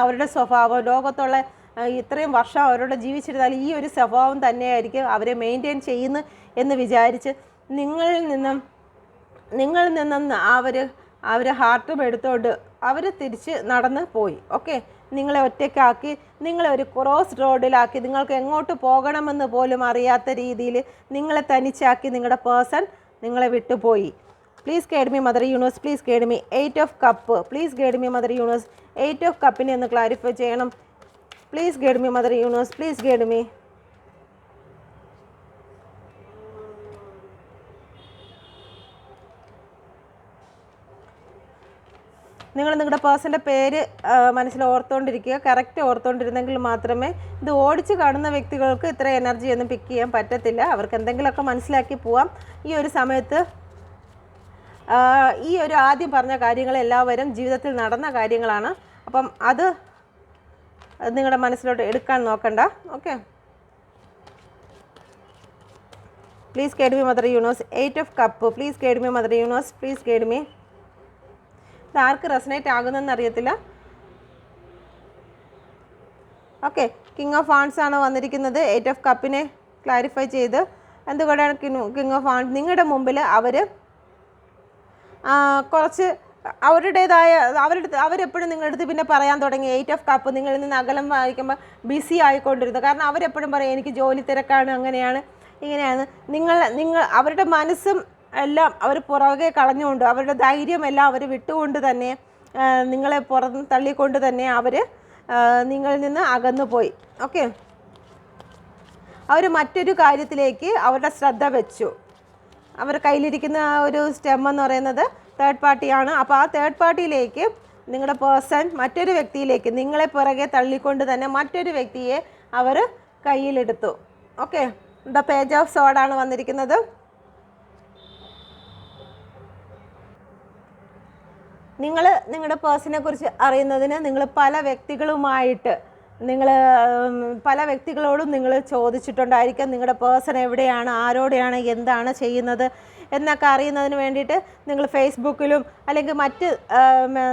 അവരുടെ സ്വഭാവം, ലോകത്തുള്ള ഇത്രയും വർഷം അവരോട് ജീവിച്ചിരുന്നാൽ ഈ ഒരു സ്വഭാവം തന്നെയായിരിക്കും അവരെ മെയിൻറ്റെയിൻ ചെയ്യുന്നു എന്ന് വിചാരിച്ച് നിങ്ങളിൽ നിന്നും അവർ ഹാർട്ടും എടുത്തോണ്ട് അവർ തിരിച്ച് നടന്ന് പോയി. ഓക്കെ, നിങ്ങളെ ഒറ്റയ്ക്കാക്കി, നിങ്ങളെ ഒരു ക്രോസ് റോഡിലാക്കി, നിങ്ങൾക്ക് എങ്ങോട്ട് പോകണമെന്ന് പോലും അറിയാത്ത രീതിയിൽ നിങ്ങളെ തനിച്ചാക്കി നിങ്ങളുടെ പേഴ്സൺ നിങ്ങളെ വിട്ടുപോയി. Please guide me mother universe, please guide me 8 of cup, please guide me mother universe 8 of കപ്പിനെ ഒന്ന് ക്ലാരിഫൈ ചെയ്യണം. Please guide me mother universe, please guide me. നിങ്ങൾ നിങ്ങളുടെ പേഴ്സൻ്റെ പേര് മനസ്സിൽ ഓർത്തുകൊണ്ടിരിക്കുക. കറക്റ്റ് ഓർത്തുകൊണ്ടിരുന്നെങ്കിൽ മാത്രമേ ഇത് ഓടിച്ച് കാണുന്ന വ്യക്തികൾക്ക് ഇത്ര എനർജി ഒന്നും പിക്ക് ചെയ്യാൻ പറ്റത്തില്ല. അവർക്ക് എന്തെങ്കിലുമൊക്കെ മനസ്സിലാക്കി പോവാം. ഈ ഒരു സമയത്ത് ഈ ഒരു ആദ്യം പറഞ്ഞ കാര്യങ്ങളെല്ലാവരും ജീവിതത്തിൽ നടന്ന കാര്യങ്ങളാണ്. അപ്പം അത് നിങ്ങളുടെ മനസ്സിലോട്ട് എടുക്കാൻ നോക്കണ്ട. Okay, please guide me mother universe 8 of cup, please guide me mother universe, please guide me. ഇത് ആർക്ക് റെസനേറ്റ് ആകുന്നതെന്ന് അറിയത്തില്ല. ഓക്കെ, കിങ് ഓഫ് വാൺസ് ആണ് വന്നിരിക്കുന്നത്. 8 ഓഫ് കപ്പിനെ ക്ലാരിഫൈ ചെയ്ത് എന്തുകൊണ്ടാണ് കിങ് ഓഫ് വാൺസ് നിങ്ങളുടെ മുമ്പിൽ അവർ കുറച്ച് അവരെപ്പോഴും നിങ്ങളുടെ അടുത്ത് പിന്നെ പറയാൻ തുടങ്ങി. 8 ഓഫ് കപ്പ് നിങ്ങളിൽ നിന്ന് അകലം വായിക്കുമ്പോൾ ബിസി ആയിക്കൊണ്ടിരുന്നു. കാരണം അവരെപ്പോഴും പറയും എനിക്ക് ജോലി തിരക്കാണ്, അങ്ങനെയാണ് ഇങ്ങനെയാണ്. നിങ്ങൾ അവരുടെ മനസ്സും എല്ലാം അവർ പുറകെ കളഞ്ഞുകൊണ്ട്, അവരുടെ ധൈര്യമെല്ലാം അവർ വിട്ടുകൊണ്ട് തന്നെ, നിങ്ങളെ പുറത്ത് തള്ളിക്കൊണ്ട് തന്നെ അവർ നിങ്ങളിൽ നിന്ന് അകന്നു പോയി. ഓക്കെ, അവർ മറ്റൊരു കാര്യത്തിലേക്ക് അവരുടെ ശ്രദ്ധ വെച്ചു. അവർ കയ്യിലിരിക്കുന്ന ഒരു സ്റ്റെം എന്ന് പറയുന്നത് തേർഡ് പാർട്ടിയാണ്. അപ്പോൾ ആ തേർഡ് പാർട്ടിയിലേക്ക് നിങ്ങളുടെ പേഴ്സൺ മറ്റൊരു വ്യക്തിയിലേക്ക് നിങ്ങളെ പുറകെ തള്ളിക്കൊണ്ട് തന്നെ മറ്റൊരു വ്യക്തിയെ അവർ കയ്യിലെടുത്തു. ഓക്കെ, ദ പേജ് ഓഫ് സോഡാണ് വന്നിരിക്കുന്നത്. നിങ്ങളുടെ പേഴ്സണെ കുറിച്ച് അറിയുന്നതിന് നിങ്ങൾ പല വ്യക്തികളോടും നിങ്ങൾ ചോദിച്ചിട്ടുണ്ടായിരിക്കും. നിങ്ങളുടെ പേഴ്സൺ എവിടെയാണ്, ആരോടെയാണ്, എന്താണ് ചെയ്യുന്നത് എന്നൊക്കെ അറിയുന്നതിന് വേണ്ടിയിട്ട് നിങ്ങൾ ഫേസ്ബുക്കിലും അല്ലെങ്കിൽ മറ്റ്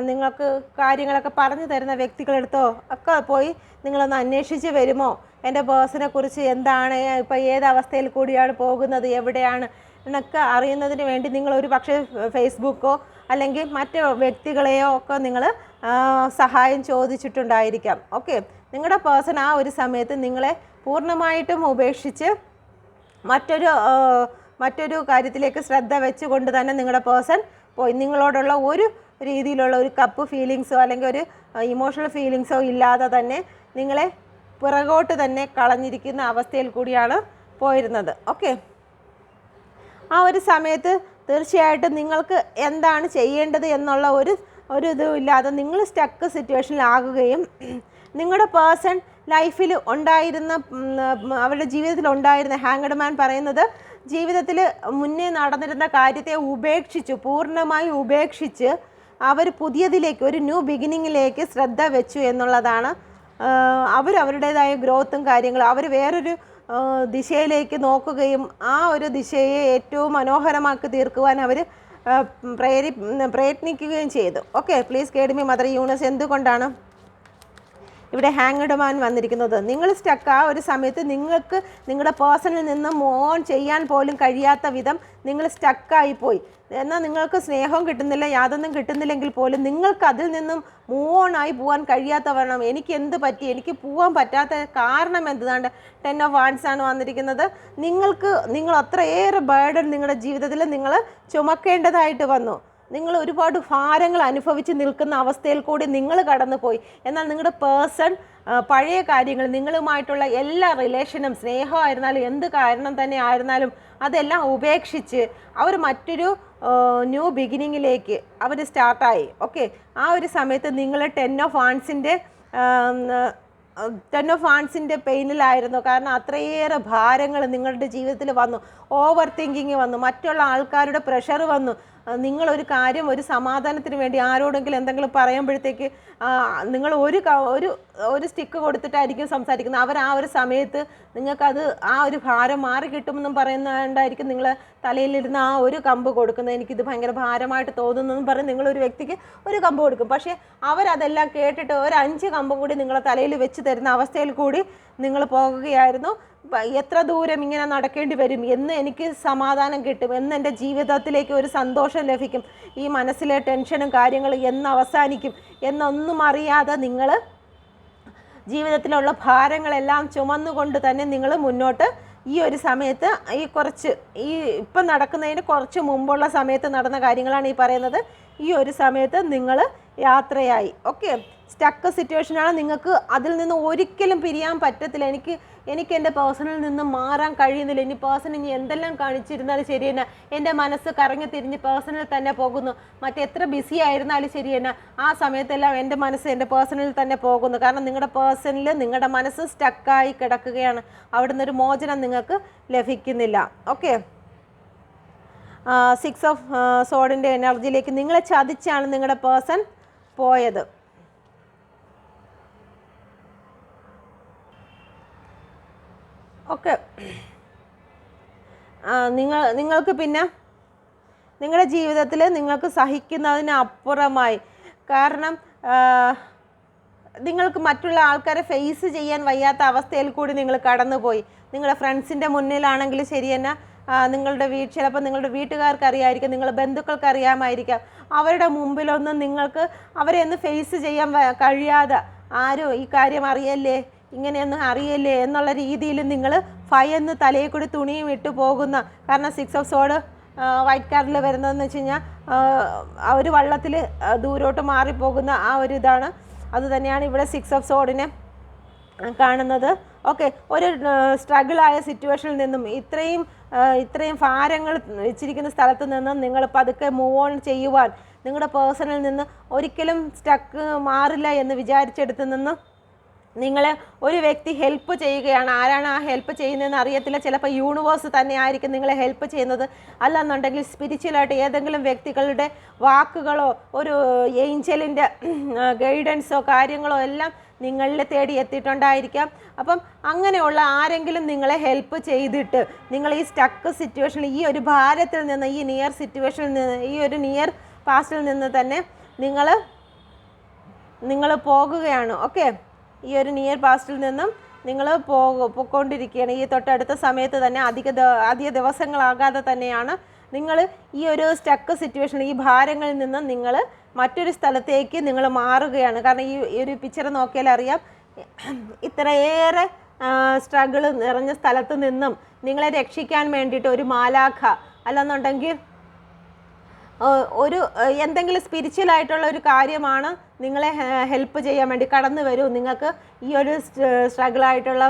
നിങ്ങൾക്ക് കാര്യങ്ങളൊക്കെ പറഞ്ഞു തരുന്ന വ്യക്തികളെടുത്തോ ഒക്കെ പോയി നിങ്ങളൊന്ന് അന്വേഷിച്ച് വരുമോ, എൻ്റെ പേഴ്സണെ കുറിച്ച് എന്താണ്, ഇപ്പോൾ ഏത് അവസ്ഥയിൽ കൂടിയാണ് പോകുന്നത്, എവിടെയാണ് എന്നൊക്കെ അറിയുന്നതിന് വേണ്ടി നിങ്ങൾ ഒരു പക്ഷേ ഫേസ്ബുക്കോ അല്ലെങ്കിൽ മറ്റ് വ്യക്തികളെയോ ഒക്കെ നിങ്ങൾ സഹായം ചോദിച്ചിട്ടുണ്ടായിരിക്കാം. ഓക്കെ, നിങ്ങളുടെ പേഴ്സൺ ആ ഒരു സമയത്ത് നിങ്ങളെ പൂർണ്ണമായിട്ടും ഉപേക്ഷിച്ച് മറ്റൊരു കാര്യത്തിലേക്ക് ശ്രദ്ധ വെച്ചുകൊണ്ട് തന്നെ നിങ്ങളുടെ പേഴ്സൺ പോയി. നിങ്ങളോടുള്ള ഒരു രീതിയിലുള്ള ഒരു കപ്പ് ഫീലിങ്സോ അല്ലെങ്കിൽ ഒരു ഇമോഷണൽ ഫീലിങ്സോ ഇല്ലാതെ തന്നെ നിങ്ങളെ പിറകോട്ട് തന്നെ കളഞ്ഞിരിക്കുന്ന അവസ്ഥയിൽ കൂടിയാണ് പോയിരുന്നത്. ഓക്കെ, ആ ഒരു സമയത്ത് തീർച്ചയായിട്ടും നിങ്ങൾക്ക് എന്താണ് ചെയ്യേണ്ടത് എന്നുള്ള ഒരു ഇതും ഇല്ലാതെ നിങ്ങൾ സ്റ്റക്ക് സിറ്റുവേഷനിലാകുകയും നിങ്ങളുടെ പേഴ്സൺ ലൈഫിൽ ഉണ്ടായിരുന്ന അവരുടെ ജീവിതത്തിൽ ഉണ്ടായിരുന്ന ഹാങ്ഡ് മാൻ പറയുന്നത് ജീവിതത്തിൽ മുന്നേ നടന്നിരുന്ന കാര്യത്തെ പൂർണ്ണമായി ഉപേക്ഷിച്ച് അവർ പുതിയതിലേക്ക് ഒരു ന്യൂ ബിഗിനിങ്ങിലേക്ക് ശ്രദ്ധ വെച്ചു എന്നുള്ളതാണ്. അവരുടേതായ ഗ്രോത്തും കാര്യങ്ങളും അവർ വേറൊരു ദിശയിലേക്ക് നോക്കുകയും ആ ഒരു ദിശയെ ഏറ്റവും മനോഹരമാക്കി തീർക്കുവാൻ അവർ പ്രയത്നിക്കുകയും ചെയ്തു. Okay, please guide me mother universe. എന്തുകൊണ്ടാണ് ഇവിടെ ഹാങ്ഡ് മാൻ വന്നിരിക്കുന്നത്? നിങ്ങൾ സ്റ്റക്ക് ആ ഒരു സമയത്ത് നിങ്ങൾക്ക് നിങ്ങളുടെ പേഴ്സണിൽ നിന്ന് മൂവ് ഓൺ ചെയ്യാൻ പോലും കഴിയാത്ത വിധം നിങ്ങൾ സ്റ്റക്കായിപ്പോയി. എന്നാൽ നിങ്ങൾക്ക് സ്നേഹവും കിട്ടുന്നില്ല, യാതൊന്നും കിട്ടുന്നില്ലെങ്കിൽ പോലും നിങ്ങൾക്ക് അതിൽ നിന്നും മൂവ് ഓൺ ആയി പോകാൻ കഴിയാത്ത വരണം. എനിക്ക് എന്ത് പറ്റി, എനിക്ക് പോകാൻ പറ്റാത്ത കാരണം എന്താണ്? 10 of Wands ആണ് വന്നിരിക്കുന്നത്. നിങ്ങൾ അത്രയേറെ ബേർഡൻ നിങ്ങളുടെ ജീവിതത്തിൽ നിങ്ങൾ ചുമക്കേണ്ടതായിട്ട് വന്നു. നിങ്ങൾ ഒരുപാട് ഭാരങ്ങൾ അനുഭവിച്ച് നിൽക്കുന്ന അവസ്ഥയിൽ കൂടി നിങ്ങൾ കടന്നുപോയി. എന്നാൽ നിങ്ങളുടെ പേഴ്സൺ പഴയ കാര്യങ്ങൾ, നിങ്ങളുമായിട്ടുള്ള എല്ലാ റിലേഷനും, സ്നേഹമായിരുന്നാലും എന്ത് കാരണം തന്നെ ആയിരുന്നാലും അതെല്ലാം ഉപേക്ഷിച്ച് അവർ മറ്റൊരു ന്യൂ ബിഗിനിങ്ങിലേക്ക് അവർ സ്റ്റാർട്ടായി. ഓക്കെ, ആ ഒരു സമയത്ത് നിങ്ങൾ 10 of Wands പെയിനിലായിരുന്നു. കാരണം അത്രയേറെ ഭാരങ്ങൾ നിങ്ങളുടെ ജീവിതത്തിൽ വന്നു. ഓവർ തിങ്കിങ് വന്നു, മറ്റുള്ള ആൾക്കാരുടെ പ്രഷർ വന്നു. നിങ്ങളൊരു കാര്യം, ഒരു സമാധാനത്തിന് വേണ്ടി ആരോടെങ്കിലും എന്തെങ്കിലും പറയുമ്പോഴത്തേക്ക് നിങ്ങൾ ഒരു സ്റ്റിക്ക് കൊടുത്തിട്ടായിരിക്കും സംസാരിക്കുന്നത്. അവർ ആ ഒരു സമയത്ത് നിങ്ങൾക്കത് ആ ഒരു ഭാരം മാറി കിട്ടുമെന്നും പറയുന്നതുകൊണ്ടായിരിക്കും നിങ്ങൾ തലയിലിരുന്ന് ആ ഒരു കമ്പ് കൊടുക്കുന്നത്. എനിക്കിത് ഭയങ്കര ഭാരമായിട്ട് തോന്നുന്നെന്നും പറഞ്ഞ് നിങ്ങളൊരു വ്യക്തിക്ക് ഒരു കമ്പ് കൊടുക്കും. പക്ഷേ അവരതെല്ലാം കേട്ടിട്ട് ഒരു 5 കമ്പും കൂടി നിങ്ങളെ തലയിൽ വെച്ച് തരുന്ന അവസ്ഥയിൽ കൂടി നിങ്ങൾ പോകുകയായിരുന്നു. എത്ര ദൂരം ഇങ്ങനെ നടക്കേണ്ടി വരും, എന്ന് എനിക്ക് സമാധാനം കിട്ടും, എന്ന് എൻ്റെ ജീവിതത്തിലേക്ക് ഒരു സന്തോഷം ലഭിക്കും, ഈ മനസ്സിലെ ടെൻഷനും കാര്യങ്ങളും എന്ന് അവസാനിക്കും എന്നൊന്നും അറിയാതെ നിങ്ങൾ ജീവിതത്തിലുള്ള ഭാരങ്ങളെല്ലാം ചുമന്നുകൊണ്ട് തന്നെ നിങ്ങൾ മുന്നോട്ട് ഈ ഒരു സമയത്ത് ഇപ്പം നടക്കുന്നതിന് കുറച്ച് മുമ്പുള്ള സമയത്ത് നടന്ന കാര്യങ്ങളാണ് ഈ പറയുന്നത്. ഈ ഒരു സമയത്ത് നിങ്ങൾ യാത്രയായി. ഓക്കെ, സ്റ്റക്ക് സിറ്റുവേഷനാണ്. നിങ്ങൾക്ക് അതിൽ നിന്ന് ഒരിക്കലും പിരിയാൻ പറ്റത്തില്ല. എനിക്ക് എൻ്റെ പേഴ്സണിൽ നിന്ന് മാറാൻ കഴിയുന്നില്ല. ഇനി പേഴ്സൺ ഇനി എന്തെല്ലാം കാണിച്ചിരുന്നാലും ശരി തന്നെ എൻ്റെ മനസ്സ് കറങ്ങി തിരിഞ്ഞ് പേഴ്സണിൽ തന്നെ പോകുന്നു. മറ്റെത്ര ബിസി ആയിരുന്നാലും ശരി തന്നെ ആ സമയത്തെല്ലാം എൻ്റെ മനസ്സ് എൻ്റെ പേഴ്സണിൽ തന്നെ പോകുന്നു. കാരണം നിങ്ങളുടെ പേഴ്സണിൽ നിങ്ങളുടെ മനസ്സ് സ്റ്റക്കായി കിടക്കുകയാണ്. അവിടുന്ന് ഒരു മോചനം നിങ്ങൾക്ക് ലഭിക്കുന്നില്ല. ഓക്കെ, 6 of Swords എനർജിയിലേക്ക് നിങ്ങളെ ചതിച്ചാണ് നിങ്ങളുടെ പേഴ്സൺ പോയത്. ഓക്കെ, നിങ്ങൾക്ക് പിന്നെ നിങ്ങളുടെ ജീവിതത്തിൽ നിങ്ങൾക്ക് സഹിക്കുന്നതിന് അപ്പുറമായി, കാരണം നിങ്ങൾക്ക് മറ്റുള്ള ആൾക്കാരെ ഫേസ് ചെയ്യാൻ വയ്യാത്ത അവസ്ഥയിൽ കൂടി നിങ്ങൾ കടന്നുപോയി. നിങ്ങളുടെ ഫ്രണ്ട്സിൻ്റെ മുന്നിലാണെങ്കിൽ ശരി തന്നെ, ചിലപ്പോൾ നിങ്ങളുടെ വീട്ടുകാർക്ക് അറിയാമായിരിക്കും, നിങ്ങളുടെ ബന്ധുക്കൾക്ക് അറിയാമായിരിക്കാം. അവരുടെ മുമ്പിലൊന്നും നിങ്ങൾക്ക് അവരെ ഒന്ന് ഫേസ് ചെയ്യാൻ കഴിയാതെ, ആരും ഈ കാര്യം അറിയല്ലേ, ഇങ്ങനെയൊന്നും അറിയല്ലേ എന്നുള്ള രീതിയിൽ നിങ്ങൾ ഭയന്ന് തലയിൽ കൂടി തുണിയും ഇട്ട് പോകുന്ന, കാരണം 6 of Swords വൈറ്റ് കാർഡിൽ വരുന്നതെന്ന് വെച്ച് കഴിഞ്ഞാൽ ഒരു വള്ളത്തിൽ ദൂരോട്ട് മാറിപ്പോകുന്ന ആ ഒരു ഇതാണ്. അതുതന്നെയാണ് ഇവിടെ 6 of Swords കാണുന്നത്. ഓക്കെ, ഒരു സ്ട്രഗിളായ സിറ്റുവേഷനിൽ നിന്നും ഇത്രയും ഭാരങ്ങൾ വെച്ചിരിക്കുന്ന സ്ഥലത്ത് നിന്നും നിങ്ങൾ പതുക്കെ മൂവ് ഓൺ ചെയ്യുവാൻ, നിങ്ങളുടെ പേഴ്സണിൽ നിന്ന് ഒരിക്കലും സ്റ്റക്ക് മാറില്ല എന്ന് വിചാരിച്ചെടുത്ത് നിന്ന് നിങ്ങൾ ഒരു വ്യക്തി ഹെൽപ്പ് ചെയ്യുകയാണ്. ആരാണ് ആ ഹെൽപ്പ് ചെയ്യുന്നതെന്ന് അറിയത്തില്ല. ചിലപ്പോൾ യൂണിവേഴ്സ് തന്നെ ആയിരിക്കും നിങ്ങളെ ഹെൽപ്പ് ചെയ്യുന്നത്. അല്ലെന്നുണ്ടെങ്കിൽ സ്പിരിച്വലായിട്ട് ഏതെങ്കിലും വ്യക്തികളുടെ വാക്കുകളോ ഒരു ഏഞ്ചലിൻ്റെ ഗൈഡൻസോ കാര്യങ്ങളോ എല്ലാം നിങ്ങളെ തേടി എത്തിയിട്ടുണ്ടായിരിക്കാം. അപ്പം അങ്ങനെയുള്ള ആരെങ്കിലും നിങ്ങളെ ഹെൽപ്പ് ചെയ്തിട്ട് നിങ്ങൾ ഈ സ്റ്റക്ക് സിറ്റുവേഷനിൽ, ഈ ഒരു ഭാരത്തിൽ നിന്ന്, ഈ നിയർ സിറ്റുവേഷനിൽ നിന്ന്, ഈ ഒരു നിയർ പാസ്റ്റിൽ നിന്ന് തന്നെ നിങ്ങൾ പോകുകയാണ്. ഓക്കെ, ഈ ഒരു നിയർ പാസ്റ്റിൽ നിന്നും നിങ്ങൾ പോയിക്കൊണ്ടിരിക്കുകയാണ്. ഈ തൊട്ടടുത്ത സമയത്ത് തന്നെ അധിക ദിവസങ്ങളാകാതെ തന്നെയാണ് നിങ്ങൾ ഈ ഒരു സ്റ്റക്ക് സിറ്റുവേഷൻ, ഈ ഭാരങ്ങളിൽ നിന്ന് നിങ്ങൾ മറ്റൊരു സ്ഥലത്തേക്ക് നിങ്ങൾ മാറുകയാണ്. കാരണം ഈ ഒരു പിക്ചർ നോക്കിയാൽ അറിയാം, ഇത്രയേറെ സ്ട്രഗിൾ നിറഞ്ഞ സ്ഥലത്ത് നിന്നും നിങ്ങളെ രക്ഷിക്കാൻ വേണ്ടിയിട്ട് ഒരു മാലാഖ, അല്ലെന്നുണ്ടെങ്കിൽ ഒരു എന്തെങ്കിലും സ്പിരിച്വൽ ആയിട്ടുള്ള ഒരു കാര്യമാണ് നിങ്ങളെ ഹെൽപ്പ് ചെയ്യാൻ വേണ്ടി കടന്നു വരൂ. നിങ്ങൾക്ക് ഈ ഒരു സ്ട്രഗിളായിട്ടുള്ള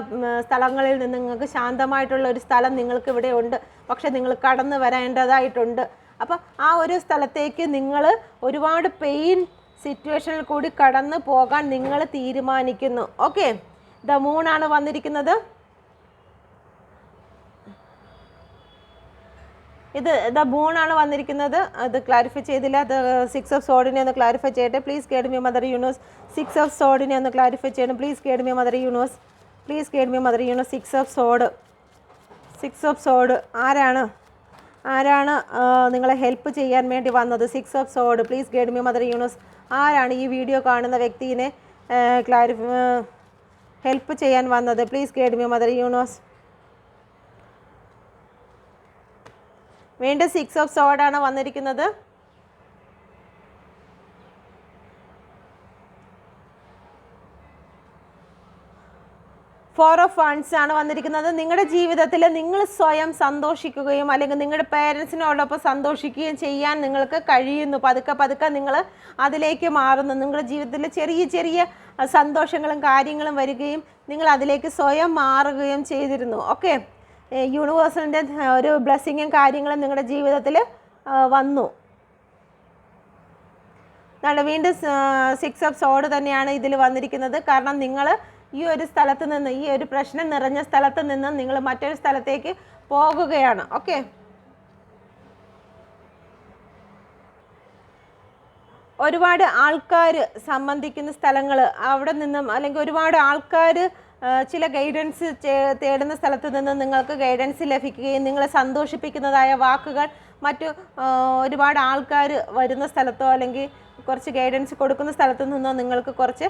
സ്ഥലങ്ങളിൽ നിന്ന് നിങ്ങൾക്ക് ശാന്തമായിട്ടുള്ള ഒരു സ്ഥലം നിങ്ങൾക്ക് ഇവിടെ ഉണ്ട്, പക്ഷെ നിങ്ങൾ കടന്നു വരേണ്ടതായിട്ടുണ്ട്. അപ്പം ആ ഒരു സ്ഥലത്തേക്ക് നിങ്ങൾ ഒരുപാട് പെയിൻ സിറ്റുവേഷനിൽ കൂടി കടന്നു പോകാൻ നിങ്ങൾ തീരുമാനിക്കുന്നു. ഓക്കെ, ദ മൂണാണ് വന്നിരിക്കുന്നത്. ഇത് ദ മൂണാണ് വന്നിരിക്കുന്നത്. അത് ക്ലാരിഫൈ ചെയ്തില്ല. ദ 6 ഓഫ് സോഡിനെ ഒന്ന് ക്ലാരിഫൈ ചെയ്യട്ടെ please. Guide me mother universe. 6 of സോഡിനെ ഒന്ന് ക്ലാരിഫൈ ചെയ്യണം please. Guide me mother universe. Please guide me mother universe. 6 of sword. 6 of sword ആരാണ് നിങ്ങളെ ഹെൽപ്പ് ചെയ്യാൻ വേണ്ടി വന്നത്? 6 of sword. Please guide me mother universe. ആരാണ് ഈ വീഡിയോ കാണുന്ന വ്യക്തിയെ ഹെൽപ്പ് ചെയ്യാൻ വന്നത്? Please guide me mother universe. വീണ്ടും 6 ഓഫ് സോഡാണ് വന്നിരിക്കുന്നത്. ഫോർ ഓഫ് വൺസ് ആണ് വന്നിരിക്കുന്നത്. നിങ്ങളുടെ ജീവിതത്തിൽ നിങ്ങൾ സ്വയം സന്തോഷിക്കുകയും അല്ലെങ്കിൽ നിങ്ങളുടെ പേരൻസിനോടൊപ്പം സന്തോഷിക്കുകയും ചെയ്യാൻ നിങ്ങൾക്ക് കഴിയുന്നു. പതുക്കെ പതുക്കെ നിങ്ങൾ അതിലേക്ക് മാറുന്നു. നിങ്ങളുടെ ജീവിതത്തിൽ ചെറിയ ചെറിയ സന്തോഷങ്ങളും കാര്യങ്ങളും വരികയും നിങ്ങൾ അതിലേക്ക് സ്വയം മാറുകയും ചെയ്തിരുന്നു. ഓക്കെ, യൂണിവേഴ്സിൻ്റെ ഒരു ബ്ലെസ്സിങ്ങും കാര്യങ്ങളും നിങ്ങളുടെ ജീവിതത്തിൽ വന്നു. വീണ്ടും 6 ഓഫ് സോഡ് തന്നെയാണ് ഇതിൽ വന്നിരിക്കുന്നത്. കാരണം നിങ്ങൾ ഈ ഒരു സ്ഥലത്ത് നിന്ന്, ഈ ഒരു പ്രശ്നം നിറഞ്ഞ സ്ഥലത്ത് നിന്ന് നിങ്ങൾ മറ്റൊരു സ്ഥലത്തേക്ക് പോകുകയാണ്. ഓക്കെ, ഒരുപാട് ആൾക്കാർ സംബന്ധിക്കുന്ന സ്ഥലങ്ങൾ, അവിടെ നിന്നും അല്ലെങ്കിൽ ഒരുപാട് ആൾക്കാർ ചില ഗൈഡൻസ് തേടുന്ന സ്ഥലത്ത് നിന്ന് നിങ്ങൾക്ക് ഗൈഡൻസ് ലഭിക്കുകയും നിങ്ങളെ സന്തോഷിപ്പിക്കുന്നതായ വാക്കുകൾ മറ്റു ഒരുപാട് ആൾക്കാർ വരുന്ന സ്ഥലത്തോ അല്ലെങ്കിൽ കുറച്ച് ഗൈഡൻസ് കൊടുക്കുന്ന സ്ഥലത്തു നിന്നോ നിങ്ങൾക്ക് കുറച്ച്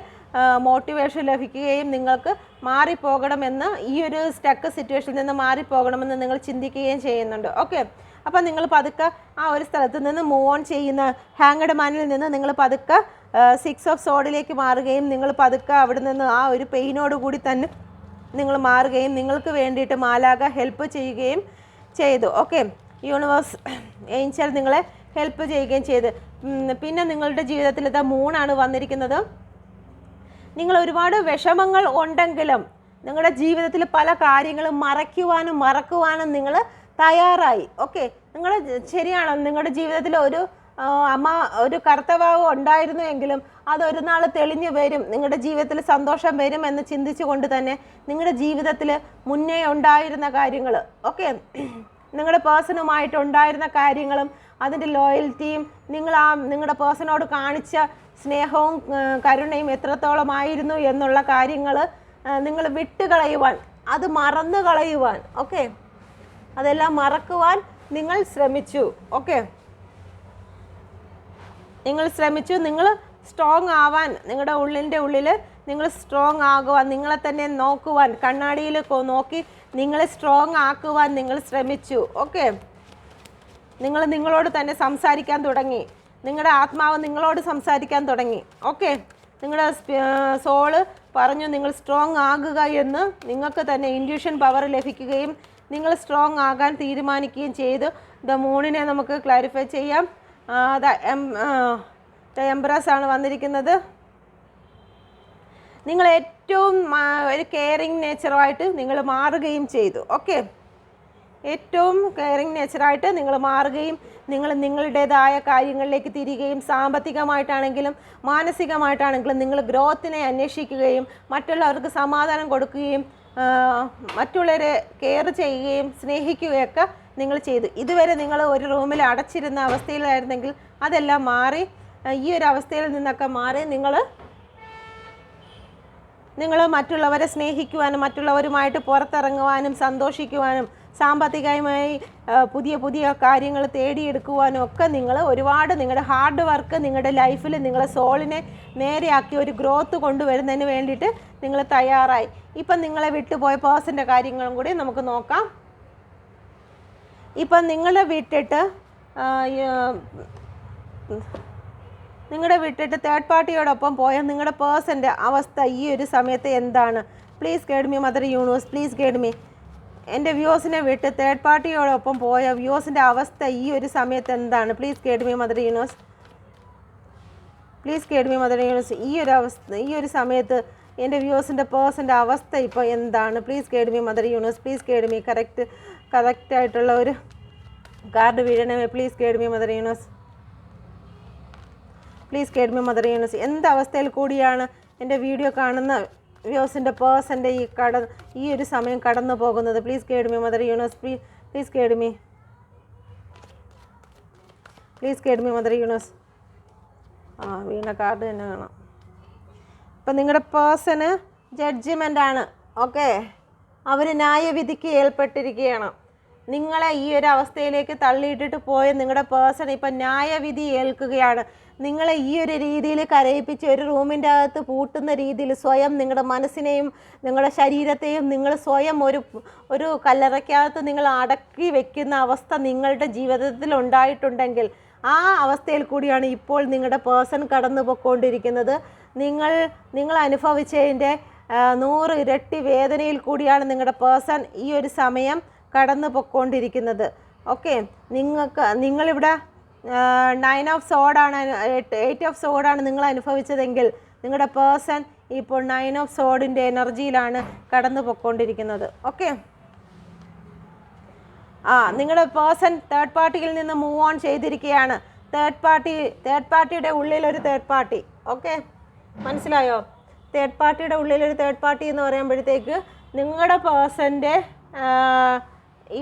മോട്ടിവേഷൻ ലഭിക്കുകയും നിങ്ങൾക്ക് മാറിപ്പോകണമെന്ന്, ഈ ഒരു സ്റ്റക്ക് സിറ്റുവേഷനിൽ നിന്ന് മാറിപ്പോകണമെന്ന് നിങ്ങൾ ചിന്തിക്കുകയും ചെയ്യുന്നുണ്ട്. ഓക്കെ, അപ്പം നിങ്ങൾ പതുക്കെ ആ ഒരു സ്ഥലത്ത് നിന്ന് മൂവ് ഓൺ ചെയ്യുന്ന ഹാങ്ങഡ് മാനിൽ നിന്ന് നിങ്ങൾ പതുക്കെ 6 ഓഫ് സോഡിലേക്ക് മാറുകയും നിങ്ങൾ പതുക്കെ അവിടെ നിന്ന് ആ ഒരു പെയിനോട് കൂടി തന്നെ നിങ്ങൾ മാറുകയും നിങ്ങൾക്ക് വേണ്ടിയിട്ട് മാലാഖ ഹെൽപ്പ് ചെയ്യുകയും ചെയ്തു. ഓക്കെ, യൂണിവേഴ്സ് ഏഞ്ചൽ നിങ്ങളെ ഹെൽപ്പ് ചെയ്യുകയും ചെയ്ത്. പിന്നെ നിങ്ങളുടെ ജീവിതത്തിൽ ഇതാ മൂണാണ് വന്നിരിക്കുന്നത്. നിങ്ങൾ ഒരുപാട് വിഷമങ്ങൾ ഉണ്ടെങ്കിലും നിങ്ങളുടെ ജീവിതത്തിൽ പല കാര്യങ്ങളും മറക്കുവാനും നിങ്ങൾ തയ്യാറായി. ഓക്കെ, നിങ്ങൾ ശരിയാണ്, നിങ്ങളുടെ ജീവിതത്തിൽ ഒരു കർത്തവാവ് ഉണ്ടായിരുന്നു എങ്കിലും അതൊരു നാൾ തെളിഞ്ഞു വരും, നിങ്ങളുടെ ജീവിതത്തിൽ സന്തോഷം വരും എന്ന് ചിന്തിച്ചുകൊണ്ട് തന്നെ നിങ്ങളുടെ ജീവിതത്തിൽ മുന്നേ ഉണ്ടായിരുന്ന കാര്യങ്ങൾ, ഓക്കെ, നിങ്ങളുടെ പേഴ്സണുമായിട്ടുണ്ടായിരുന്ന കാര്യങ്ങളും അതിൻ്റെ ലോയൽറ്റിയും നിങ്ങളുടെ പേഴ്സണോട് കാണിച്ച സ്നേഹവും കരുണയും എത്രത്തോളമായിരുന്നു എന്നുള്ള കാര്യങ്ങൾ നിങ്ങൾ വിട്ടുകളയുവാൻ, അത് മറന്നു കളയുവാൻ, ഓക്കെ, അതെല്ലാം മറക്കുവാൻ നിങ്ങൾ ശ്രമിച്ചു. ഓക്കെ, നിങ്ങൾ ശ്രമിച്ചു. നിങ്ങൾ സ്ട്രോങ് ആവാൻ, നിങ്ങളുടെ ഉള്ളിൽ നിങ്ങൾ സ്ട്രോങ് ആകുവാൻ, നിങ്ങളെ തന്നെ നോക്കുവാൻ, കണ്ണാടിയിൽ നോക്കി നിങ്ങളെ സ്ട്രോങ് ആക്കുവാൻ നിങ്ങൾ ശ്രമിച്ചു. ഓക്കെ, നിങ്ങളോട് തന്നെ സംസാരിക്കാൻ തുടങ്ങി, നിങ്ങളുടെ ആത്മാവ് നിങ്ങളോട് സംസാരിക്കാൻ തുടങ്ങി. ഓക്കെ, നിങ്ങളുടെ സോള് പറഞ്ഞു നിങ്ങൾ സ്ട്രോങ് ആകുക എന്ന്. നിങ്ങൾക്ക് തന്നെ ഇൻഡ്യൂഷൻ പവർ ലഭിക്കുകയും നിങ്ങൾ സ്ട്രോങ് ആകാൻ തീരുമാനിക്കുകയും ചെയ്തു. ദ മൂണിനെ നമുക്ക് ക്ലാരിഫൈ ചെയ്യാം. ദ എംബ്രസ് ആണ് വന്നിരിക്കുന്നത്. നിങ്ങൾ ഏറ്റവും ഒരു കെയറിങ് നേച്ചറായിട്ട് നിങ്ങൾ മാറുകയും ചെയ്തു. ഓക്കെ, ഏറ്റവും കെയറിങ് നേച്ചറായിട്ട് നിങ്ങൾ മാറുകയും നിങ്ങളുടേതായ കാര്യങ്ങളിലേക്ക് തിരികുകയും സാമ്പത്തികമായിട്ടാണെങ്കിലും മാനസികമായിട്ടാണെങ്കിലും നിങ്ങൾ ഗ്രോത്തിനെ അന്വേഷിക്കുകയും മറ്റുള്ളവർക്ക് സമാധാനം കൊടുക്കുകയും മറ്റുള്ളവരെ കെയർ ചെയ്യുകയും സ്നേഹിക്കുകയൊക്കെ നിങ്ങൾ ചെയ്തു. ഇതുവരെ നിങ്ങൾ ഒരു റൂമിൽ അടച്ചിരുന്ന അവസ്ഥയിലായിരുന്നെങ്കിൽ അതെല്ലാം മാറി, ഈ ഒരു അവസ്ഥയിൽ നിന്നൊക്കെ മാറി നിങ്ങൾ മറ്റുള്ളവരെ സ്നേഹിക്കുവാനും മറ്റുള്ളവരുമായിട്ട് പുറത്തിറങ്ങുവാനും സന്തോഷിക്കുവാനും സാമ്പത്തികമായി പുതിയ കാര്യങ്ങൾ തേടിയെടുക്കുവാനും ഒക്കെ നിങ്ങൾ ഒരുപാട് നിങ്ങളുടെ ഹാർഡ് വർക്ക് നിങ്ങളുടെ ലൈഫിൽ നിങ്ങളുടെ സോളിനെ നേരെയാക്കി ഒരു ഗ്രോത്ത് കൊണ്ടുവരുന്നതിന് വേണ്ടിയിട്ട് നിങ്ങൾ തയ്യാറായി. ഇപ്പം നിങ്ങളെ വിട്ടുപോയ പേഴ്സൻ്റെ കാര്യങ്ങളും കൂടി നമുക്ക് നോക്കാം. ഇപ്പം നിങ്ങളെ വിട്ടിട്ട് തേർഡ് പാർട്ടിയോടൊപ്പം പോയ നിങ്ങളുടെ പേഴ്സൻ്റെ അവസ്ഥ ഈ ഒരു സമയത്ത് എന്താണ്? Please guide me mother universe, please guide me. എൻ്റെ വ്യൂസിനെ വിട്ട് തേർഡ് പാർട്ടിയോടൊപ്പം പോയ വ്യൂസിൻ്റെ അവസ്ഥ ഈ ഒരു സമയത്ത് എന്താണ്? Please guide me mother universe, please guide me mother universe. ഈ ഒരു സമയത്ത് എൻ്റെ വ്യൂസിൻ്റെ പേഴ്സൻ്റെ അവസ്ഥ ഇപ്പോൾ എന്താണ്? Please guide me mother universe, please guide me. കറക്റ്റായിട്ടുള്ള ഒരു കാർഡ് വീഴണമേ. Please guide me mother universe, please guide me mother universe. എന്തവസ്ഥയിൽ കൂടിയാണ് എൻ്റെ വീഡിയോ കാണുന്ന വ്യൂസിൻ്റെ പേഴ്സൻ്റെ ഈ ഒരു സമയം കടന്നു പോകുന്നത്? Please guide me mother universe, please guide me, please guide me mother universe. Veena card തന്നെ കാണാം. ഇപ്പം നിങ്ങളുടെ പേഴ്സണ് ജഡ്ജ്മെൻ്റാണ്. ഓക്കെ, അവർ ന്യായവിധിക്ക് ഏൽപ്പെട്ടിരിക്കുകയാണ്. നിങ്ങളെ ഈ ഒരു അവസ്ഥയിലേക്ക് തള്ളിയിട്ടിട്ട് പോയ നിങ്ങളുടെ പേഴ്സൺ ഇപ്പം ന്യായവിധി ഏൽക്കുകയാണ്. നിങ്ങളെ ഈ ഒരു രീതിയിൽ കരയിപ്പിച്ച് ഒരു റൂമിൻ്റെ അകത്ത് പൂട്ടുന്ന രീതിയിൽ സ്വയം നിങ്ങളുടെ മനസ്സിനെയും നിങ്ങളുടെ ശരീരത്തെയും നിങ്ങൾ സ്വയം ഒരു കല്ലറയ്ക്കകത്ത് നിങ്ങൾ അടക്കി വെക്കുന്ന അവസ്ഥ നിങ്ങളുടെ ജീവിതത്തിൽ ഉണ്ടായിട്ടുണ്ടെങ്കിൽ ആ അവസ്ഥയിൽ കൂടിയാണ് ഇപ്പോൾ നിങ്ങളുടെ പേഴ്സൺ കടന്നു പോയിക്കൊണ്ടിരിക്കുന്നത്. നിങ്ങൾ അനുഭവിച്ചതിൻ്റെ 100 ഇരട്ടി വേദനയിൽ കൂടിയാണ് നിങ്ങളുടെ പേഴ്സൺ ഈ ഒരു സമയം കടന്നു പോയിക്കൊണ്ടിരിക്കുന്നത്. ഓക്കെ, നിങ്ങളിവിടെ 9 ഓഫ് സോഡാണ് 8 ഓഫ് സോഡാണ് നിങ്ങൾ അനുഭവിച്ചതെങ്കിൽ നിങ്ങളുടെ പേഴ്സൺ ഇപ്പോൾ 9 ഓഫ് സോഡിൻ്റെ എനർജിയിലാണ് കടന്നു പോയിക്കൊണ്ടിരിക്കുന്നത്. ഓക്കെ, നിങ്ങളുടെ പേഴ്സൺ തേർഡ് പാർട്ടിയിൽ നിന്ന് മൂവ് ഓൺ ചെയ്തിരിക്കുകയാണ്. തേർഡ് പാർട്ടിയുടെ ഉള്ളിലൊരു തേർഡ് പാർട്ടി. ഓക്കെ, മനസ്സിലായോ? തേർഡ് പാർട്ടിയുടെ ഉള്ളിലൊരു തേർഡ് പാർട്ടി എന്ന് പറയുമ്പോഴത്തേക്ക് നിങ്ങളുടെ പേഴ്സൻ്റെ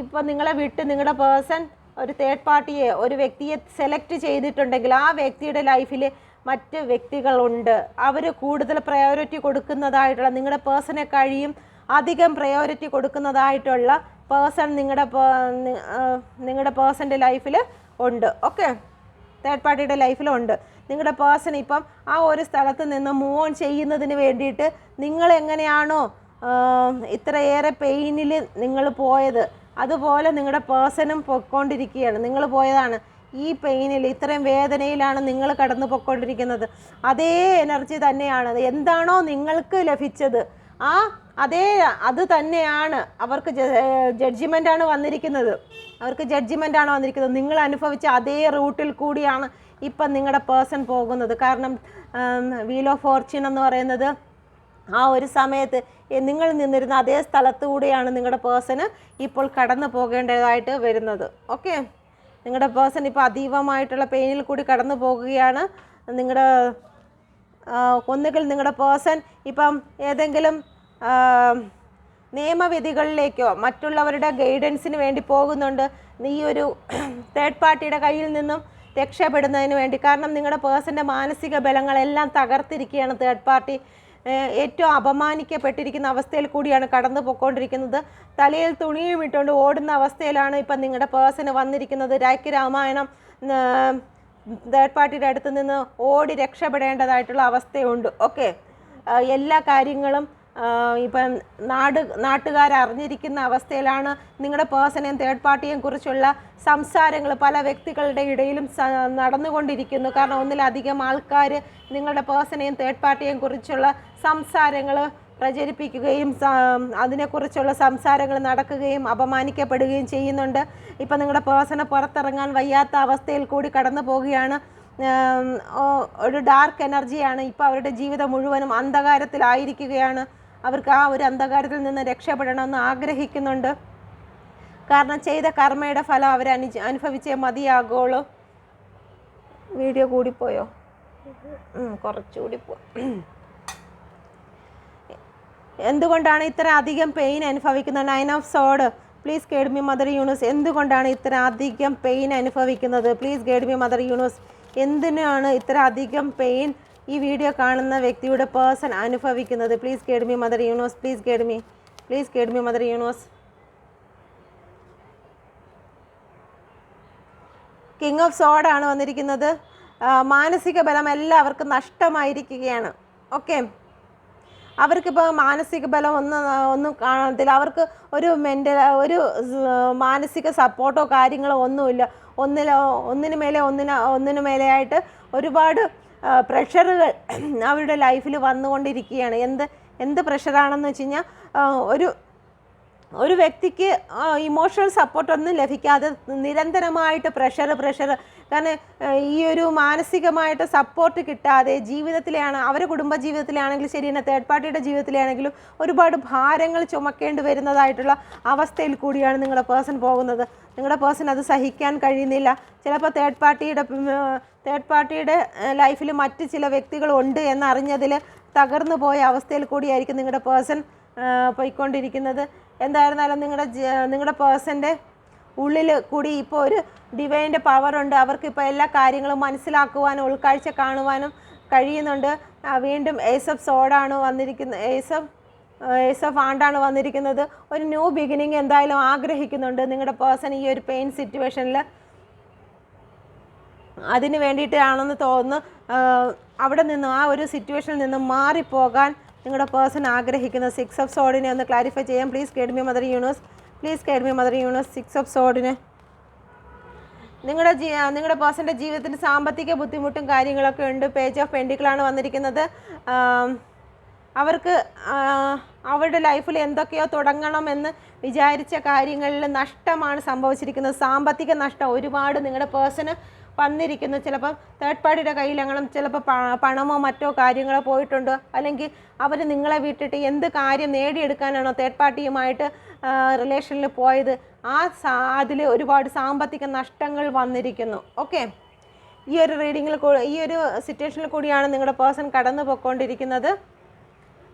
ഇപ്പം നിങ്ങളെ വിട്ട് നിങ്ങളുടെ പേഴ്സൺ ഒരു തേർഡ് പാർട്ടിയെ ഒരു വ്യക്തിയെ സെലക്ട് ചെയ്തിട്ടുണ്ടെങ്കിൽ ആ വ്യക്തിയുടെ ലൈഫിൽ മറ്റ് വ്യക്തികളുണ്ട്. അവർ കൂടുതൽ പ്രയോറിറ്റി കൊടുക്കുന്നതായിട്ടുള്ള നിങ്ങളുടെ പേഴ്സണെ കഴിയും അധികം പ്രയോറിറ്റി കൊടുക്കുന്നതായിട്ടുള്ള പേഴ്സൺ നിങ്ങളുടെ പേഴ്സൻ്റെ ലൈഫിൽ ഉണ്ട്. ഓക്കെ, തേർഡ് പാർട്ടിയുടെ ലൈഫിലുണ്ട്. നിങ്ങളുടെ പേഴ്സൺ ഇപ്പം ആ ഒരു സ്ഥലത്ത് നിന്ന് മൂവ് ഓൺ ചെയ്യുന്നതിന് വേണ്ടിയിട്ട് നിങ്ങൾ എങ്ങനെയാണോ ഇത്രയേറെ പെയിനിൽ നിങ്ങൾ പോയത് അതുപോലെ നിങ്ങളുടെ പേഴ്സണും പൊയ്ക്കൊണ്ടിരിക്കുകയാണ്. നിങ്ങൾ പോയതാണ് ഈ പെയിനിൽ, ഇത്രയും വേദനയിലാണ് നിങ്ങൾ കടന്നു പോയിക്കൊണ്ടിരിക്കുന്നത്. അതേ എനർജി തന്നെയാണ് എന്താണോ നിങ്ങൾക്ക് ലഭിച്ചത് അത് തന്നെയാണ് അവർക്ക് ജഡ്ജിമെൻ്റാണ് വന്നിരിക്കുന്നത്. നിങ്ങൾ അനുഭവിച്ച അതേ റൂട്ടിൽ കൂടിയാണ് ഇപ്പം നിങ്ങളുടെ പേഴ്സൺ പോകുന്നത്. കാരണം വീൽ ഓഫ് ഫോർച്യൂൺ എന്ന് പറയുന്നത് ആ ഒരു സമയത്ത് നിങ്ങൾ നിന്നിരുന്ന അതേ സ്ഥലത്തുകൂടിയാണ് നിങ്ങളുടെ പേഴ്സണ് ഇപ്പോൾ കടന്നു പോകേണ്ടതായിട്ട് വരുന്നത്. ഓക്കെ, നിങ്ങളുടെ പേഴ്സൺ ഇപ്പോൾ അതീവമായിട്ടുള്ള പെയിനിൽ കൂടി കടന്നു പോകുകയാണ്. ഒന്നുകിൽ നിങ്ങളുടെ പേഴ്സൺ ഇപ്പം ഏതെങ്കിലും നിയമവിധികളിലേക്കോ മറ്റുള്ളവരുടെ ഗൈഡൻസിന് വേണ്ടി പോകുന്നുണ്ട് ഈ ഒരു തേർഡ് പാർട്ടിയുടെ കയ്യിൽ നിന്നും രക്ഷപ്പെടുന്നതിന് വേണ്ടി. കാരണം നിങ്ങളുടെ പേഴ്സൻ്റെ മാനസിക ബലങ്ങളെല്ലാം തകർത്തിരിക്കുകയാണ്. തേർഡ് പാർട്ടി ഏറ്റവും അപമാനിക്കപ്പെട്ടിരിക്കുന്ന അവസ്ഥയിൽ കൂടിയാണ് കടന്നു പോയിക്കൊണ്ടിരിക്കുന്നത്. തലയിൽ തുണിയും ഇട്ടുകൊണ്ട് ഓടുന്ന അവസ്ഥയിലാണ് ഇപ്പം നിങ്ങളുടെ പേഴ്സണ് വന്നിരിക്കുന്നത്. രാമായണം തേർഡ് പാർട്ടിയുടെ അടുത്ത് നിന്ന് ഓടി രക്ഷപ്പെടേണ്ടതായിട്ടുള്ള അവസ്ഥയുണ്ട്. ഓക്കെ, എല്ലാ കാര്യങ്ങളും ഇപ്പം നാട്ടുകാരറിഞ്ഞിരിക്കുന്ന അവസ്ഥയിലാണ് നിങ്ങളുടെ പേഴ്സണെയും തേർഡ് പാർട്ടിയെയും കുറിച്ചുള്ള സംസാരങ്ങൾ പല വ്യക്തികളുടെ ഇടയിലും നടന്നുകൊണ്ടിരിക്കുന്നു. കാരണം ഒന്നിലധികം ആൾക്കാർ നിങ്ങളുടെ പേഴ്സണെയും തേർഡ് പാർട്ടിയെയും കുറിച്ചുള്ള സംസാരങ്ങൾ പ്രചരിപ്പിക്കുകയും അതിനെക്കുറിച്ചുള്ള സംസാരങ്ങൾ നടക്കുകയും അപമാനിക്കപ്പെടുകയും ചെയ്യുന്നുണ്ട്. ഇപ്പം നിങ്ങളുടെ പേഴ്സണെ പുറത്തിറങ്ങാൻ വയ്യാത്ത അവസ്ഥയിൽ കൂടി കടന്നു പോവുകയാണ്. ഒരു ഡാർക്ക് എനർജിയാണ്. ഇപ്പോൾ അവരുടെ ജീവിതം മുഴുവനും അന്ധകാരത്തിലായിരിക്കുകയാണ്. അവർക്ക് ആ ഒരു അന്ധകാരത്തിൽ നിന്ന് രക്ഷപ്പെടണമെന്ന് ആഗ്രഹിക്കുന്നുണ്ട്. കാരണം ചെയ്ത കർമ്മയുടെ ഫലം അവർ അനുഭവിച്ചേ മതിയാകുള്ളൂ. വീഡിയോ കൂടിപ്പോയോ? കുറച്ചുകൂടി എന്തുകൊണ്ടാണ് ഇത്ര അധികം പെയിൻ അനുഭവിക്കുന്നത്? 9 of sword, please guide me mother universe. എന്തുകൊണ്ടാണ് ഇത്ര അധികം പെയിൻ അനുഭവിക്കുന്നത്? Please guide me mother universe. എന്തിനാണ് ഇത്ര അധികം പെയിൻ ഈ വീഡിയോ കാണുന്ന വ്യക്തിയുടെ പേഴ്സൺ അനുഭവിക്കുന്നത്? Please guide me mother universe, please guide me mother universe. King of സോഡാണ് വന്നിരിക്കുന്നത്. മാനസിക ബലം എല്ലാവർക്കും നഷ്ടമായിരിക്കുകയാണ്. ഓക്കെ, അവർക്കിപ്പോൾ മാനസിക ബലം ഒന്നും കാണത്തില്ല, അവർക്ക് ഒരു മാനസിക സപ്പോർട്ടോ കാര്യങ്ങളോ ഒന്നുമില്ല. ഒന്നിനു മേലെയായിട്ട് ഒരുപാട് പ്രഷറുകൾ അവരുടെ ലൈഫിൽ വന്നുകൊണ്ടിരിക്കുകയാണ്. എന്ത് പ്രഷറാണെന്ന് വെച്ച് കഴിഞ്ഞാൽ ഒരു വ്യക്തിക്ക് ഇമോഷണൽ സപ്പോർട്ടൊന്നും ലഭിക്കാതെ നിരന്തരമായിട്ട് പ്രഷർ. കാരണം ഈ ഒരു മാനസികമായിട്ട് സപ്പോർട്ട് കിട്ടാതെ ജീവിതത്തിലാണ്, അവരുടെ കുടുംബ ജീവിതത്തിലാണെങ്കിലും ശരി തന്നെ, തേർഡ് പാർട്ടിയുടെ ജീവിതത്തിലാണെങ്കിലും ഒരുപാട് ഭാരങ്ങൾ ചുമക്കേണ്ടി വരുന്നതായിട്ടുള്ള അവസ്ഥയിൽ കൂടിയാണ് നിങ്ങളുടെ പേഴ്സൺ പോകുന്നത്. നിങ്ങളുടെ പേഴ്സൺ അത് സഹിക്കാൻ കഴിയുന്നില്ല. ചിലപ്പോൾ തേർഡ് പാർട്ടിയുടെ ലൈഫിൽ മറ്റ് ചില വ്യക്തികളുണ്ട് എന്നറിഞ്ഞതിൽ തകർന്നു പോയ അവസ്ഥയിൽ കൂടിയായിരിക്കും നിങ്ങളുടെ പേഴ്സൺ പോയിക്കൊണ്ടിരിക്കുന്നത്. എന്തായിരുന്നാലും നിങ്ങളുടെ പേഴ്സൻ്റെ ഉള്ളിൽ കൂടി ഇപ്പോൾ ഒരു ഡിവൈൻ്റെ പവറുണ്ട്. അവർക്കിപ്പോൾ എല്ലാ കാര്യങ്ങളും മനസ്സിലാക്കുവാനും ഉൾക്കാഴ്ച കാണുവാനും കഴിയുന്നുണ്ട്. വീണ്ടും ഏസ് ഓഫ് സോഡാണ് വന്നിരിക്കുന്നത്, ഏസ് ഓഫ് ആണ്ടാണ് വന്നിരിക്കുന്നത്. ഒരു ന്യൂ ബിഗിനിങ് എന്തായാലും ആഗ്രഹിക്കുന്നുണ്ട് നിങ്ങളുടെ പേഴ്സൺ ഈ ഒരു പെയിൻ സിറ്റുവേഷനിൽ. അതിന് വേണ്ടിയിട്ടാണെന്ന് തോന്നുന്നു അവിടെ നിന്നും ആ ഒരു സിറ്റുവേഷനിൽ നിന്നും മാറിപ്പോകാൻ നിങ്ങളുടെ പേഴ്സൺ ആഗ്രഹിക്കുന്നത്. 6 ഓഫ് സോഡിനെ ഒന്ന് ക്ലാരിഫൈ ചെയ്യാം. Please guide me mother universe, 6 of സോഡിന്. നിങ്ങളുടെ പേഴ്സൻ്റെ ജീവിതത്തിൽ സാമ്പത്തിക ബുദ്ധിമുട്ടും കാര്യങ്ങളൊക്കെ ഉണ്ട്. പേജ് ഓഫ് പെൻഡിക്കിളാണ് വന്നിരിക്കുന്നത്. അവർക്ക് അവരുടെ ലൈഫിൽ എന്തൊക്കെയോ തുടങ്ങണമെന്ന് വിചാരിച്ച കാര്യങ്ങളിൽ നഷ്ടമാണ് സംഭവിച്ചിരിക്കുന്നത്. സാമ്പത്തിക നഷ്ടം ഒരുപാട് നിങ്ങളുടെ പേഴ്സണ് വന്നിരിക്കുന്നു. ചിലപ്പോൾ തേർഡ് പാർട്ടിയുടെ കയ്യിലെങ്കിലും ചിലപ്പോൾ പണമോ മറ്റോ കാര്യങ്ങളോ പോയിട്ടുണ്ട്. അല്ലെങ്കിൽ അവർ നിങ്ങളെ വിട്ടിട്ട് എന്ത് കാര്യം നേടിയെടുക്കാനാണോ തേർഡ് പാർട്ടിയുമായിട്ട് റിലേഷനിൽ പോയത്, അതിൽ ഒരുപാട് സാമ്പത്തിക നഷ്ടങ്ങൾ വന്നിരിക്കുന്നു. ഓക്കെ, ഈ ഒരു റീഡിങ്ങിൽ ഈ ഒരു സിറ്റുവേഷനിൽ കൂടിയാണ് നിങ്ങളുടെ പേഴ്സൺ കടന്നു പോയിക്കൊണ്ടിരിക്കുന്നത്.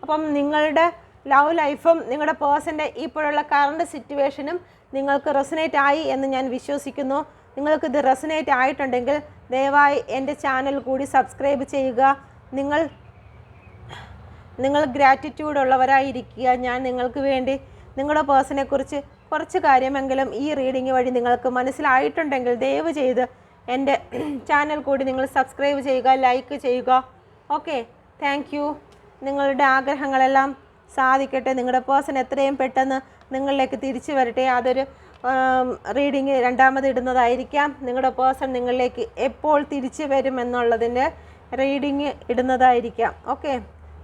അപ്പം നിങ്ങളുടെ ലവ് ലൈഫും നിങ്ങളുടെ പേഴ്സൻ്റെ ഇപ്പോഴുള്ള കറണ്ട് സിറ്റുവേഷനും നിങ്ങൾക്ക് റെസനേറ്റ് ആയി എന്ന് ഞാൻ വിശ്വസിക്കുന്നു. നിങ്ങൾക്കിത് റെസനേറ്റ് ആയിട്ടുണ്ടെങ്കിൽ ദയവായി എൻ്റെ ചാനൽ കൂടി സബ്സ്ക്രൈബ് ചെയ്യുക. നിങ്ങൾ ഗ്രാറ്റിറ്റ്യൂഡ് ഉള്ളവരായിരിക്കുക. ഞാൻ നിങ്ങൾക്ക് വേണ്ടി നിങ്ങളുടെ പേഴ്സണെക്കുറിച്ച് കുറച്ച് കാര്യമെങ്കിലും ഈ റീഡിങ് വഴി നിങ്ങൾക്ക് മനസ്സിലായിട്ടുണ്ടെങ്കിൽ ദയവ് ചെയ്ത് എൻ്റെ ചാനൽ കൂടി നിങ്ങൾ സബ്സ്ക്രൈബ് ചെയ്യുക, ലൈക്ക് ചെയ്യുക. Okay, thank you. നിങ്ങളുടെ ആഗ്രഹങ്ങളെല്ലാം സാധിക്കട്ടെ. നിങ്ങളുടെ പേഴ്സൺ എത്രയും പെട്ടെന്ന് നിങ്ങളിലേക്ക് തിരിച്ചു വരട്ടെ. അതൊരു റീഡിങ് രണ്ടാമത് ഇടുന്നതായിരിക്കാം. നിങ്ങളുടെ പേഴ്സൺ നിങ്ങളിലേക്ക് എപ്പോൾ തിരിച്ചു വരുമെന്നുള്ളതിൻ്റെ റീഡിങ് ഇടുന്നതായിരിക്കാം. ഓക്കെ,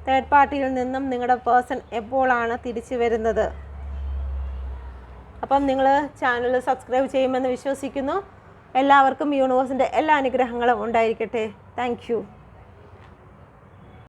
തേർഡ് പാർട്ടിയിൽ നിന്നും നിങ്ങളുടെ പേഴ്സൺ എപ്പോഴാണ് തിരിച്ചു വരുന്നത്. അപ്പം നിങ്ങൾ ചാനൽ സബ്സ്ക്രൈബ് ചെയ്യുമെന്ന് വിശ്വസിക്കുന്നു. എല്ലാവർക്കും യൂണിവേഴ്സിൻ്റെ എല്ലാ അനുഗ്രഹങ്ങളും ഉണ്ടായിരിക്കട്ടെ. Thank you.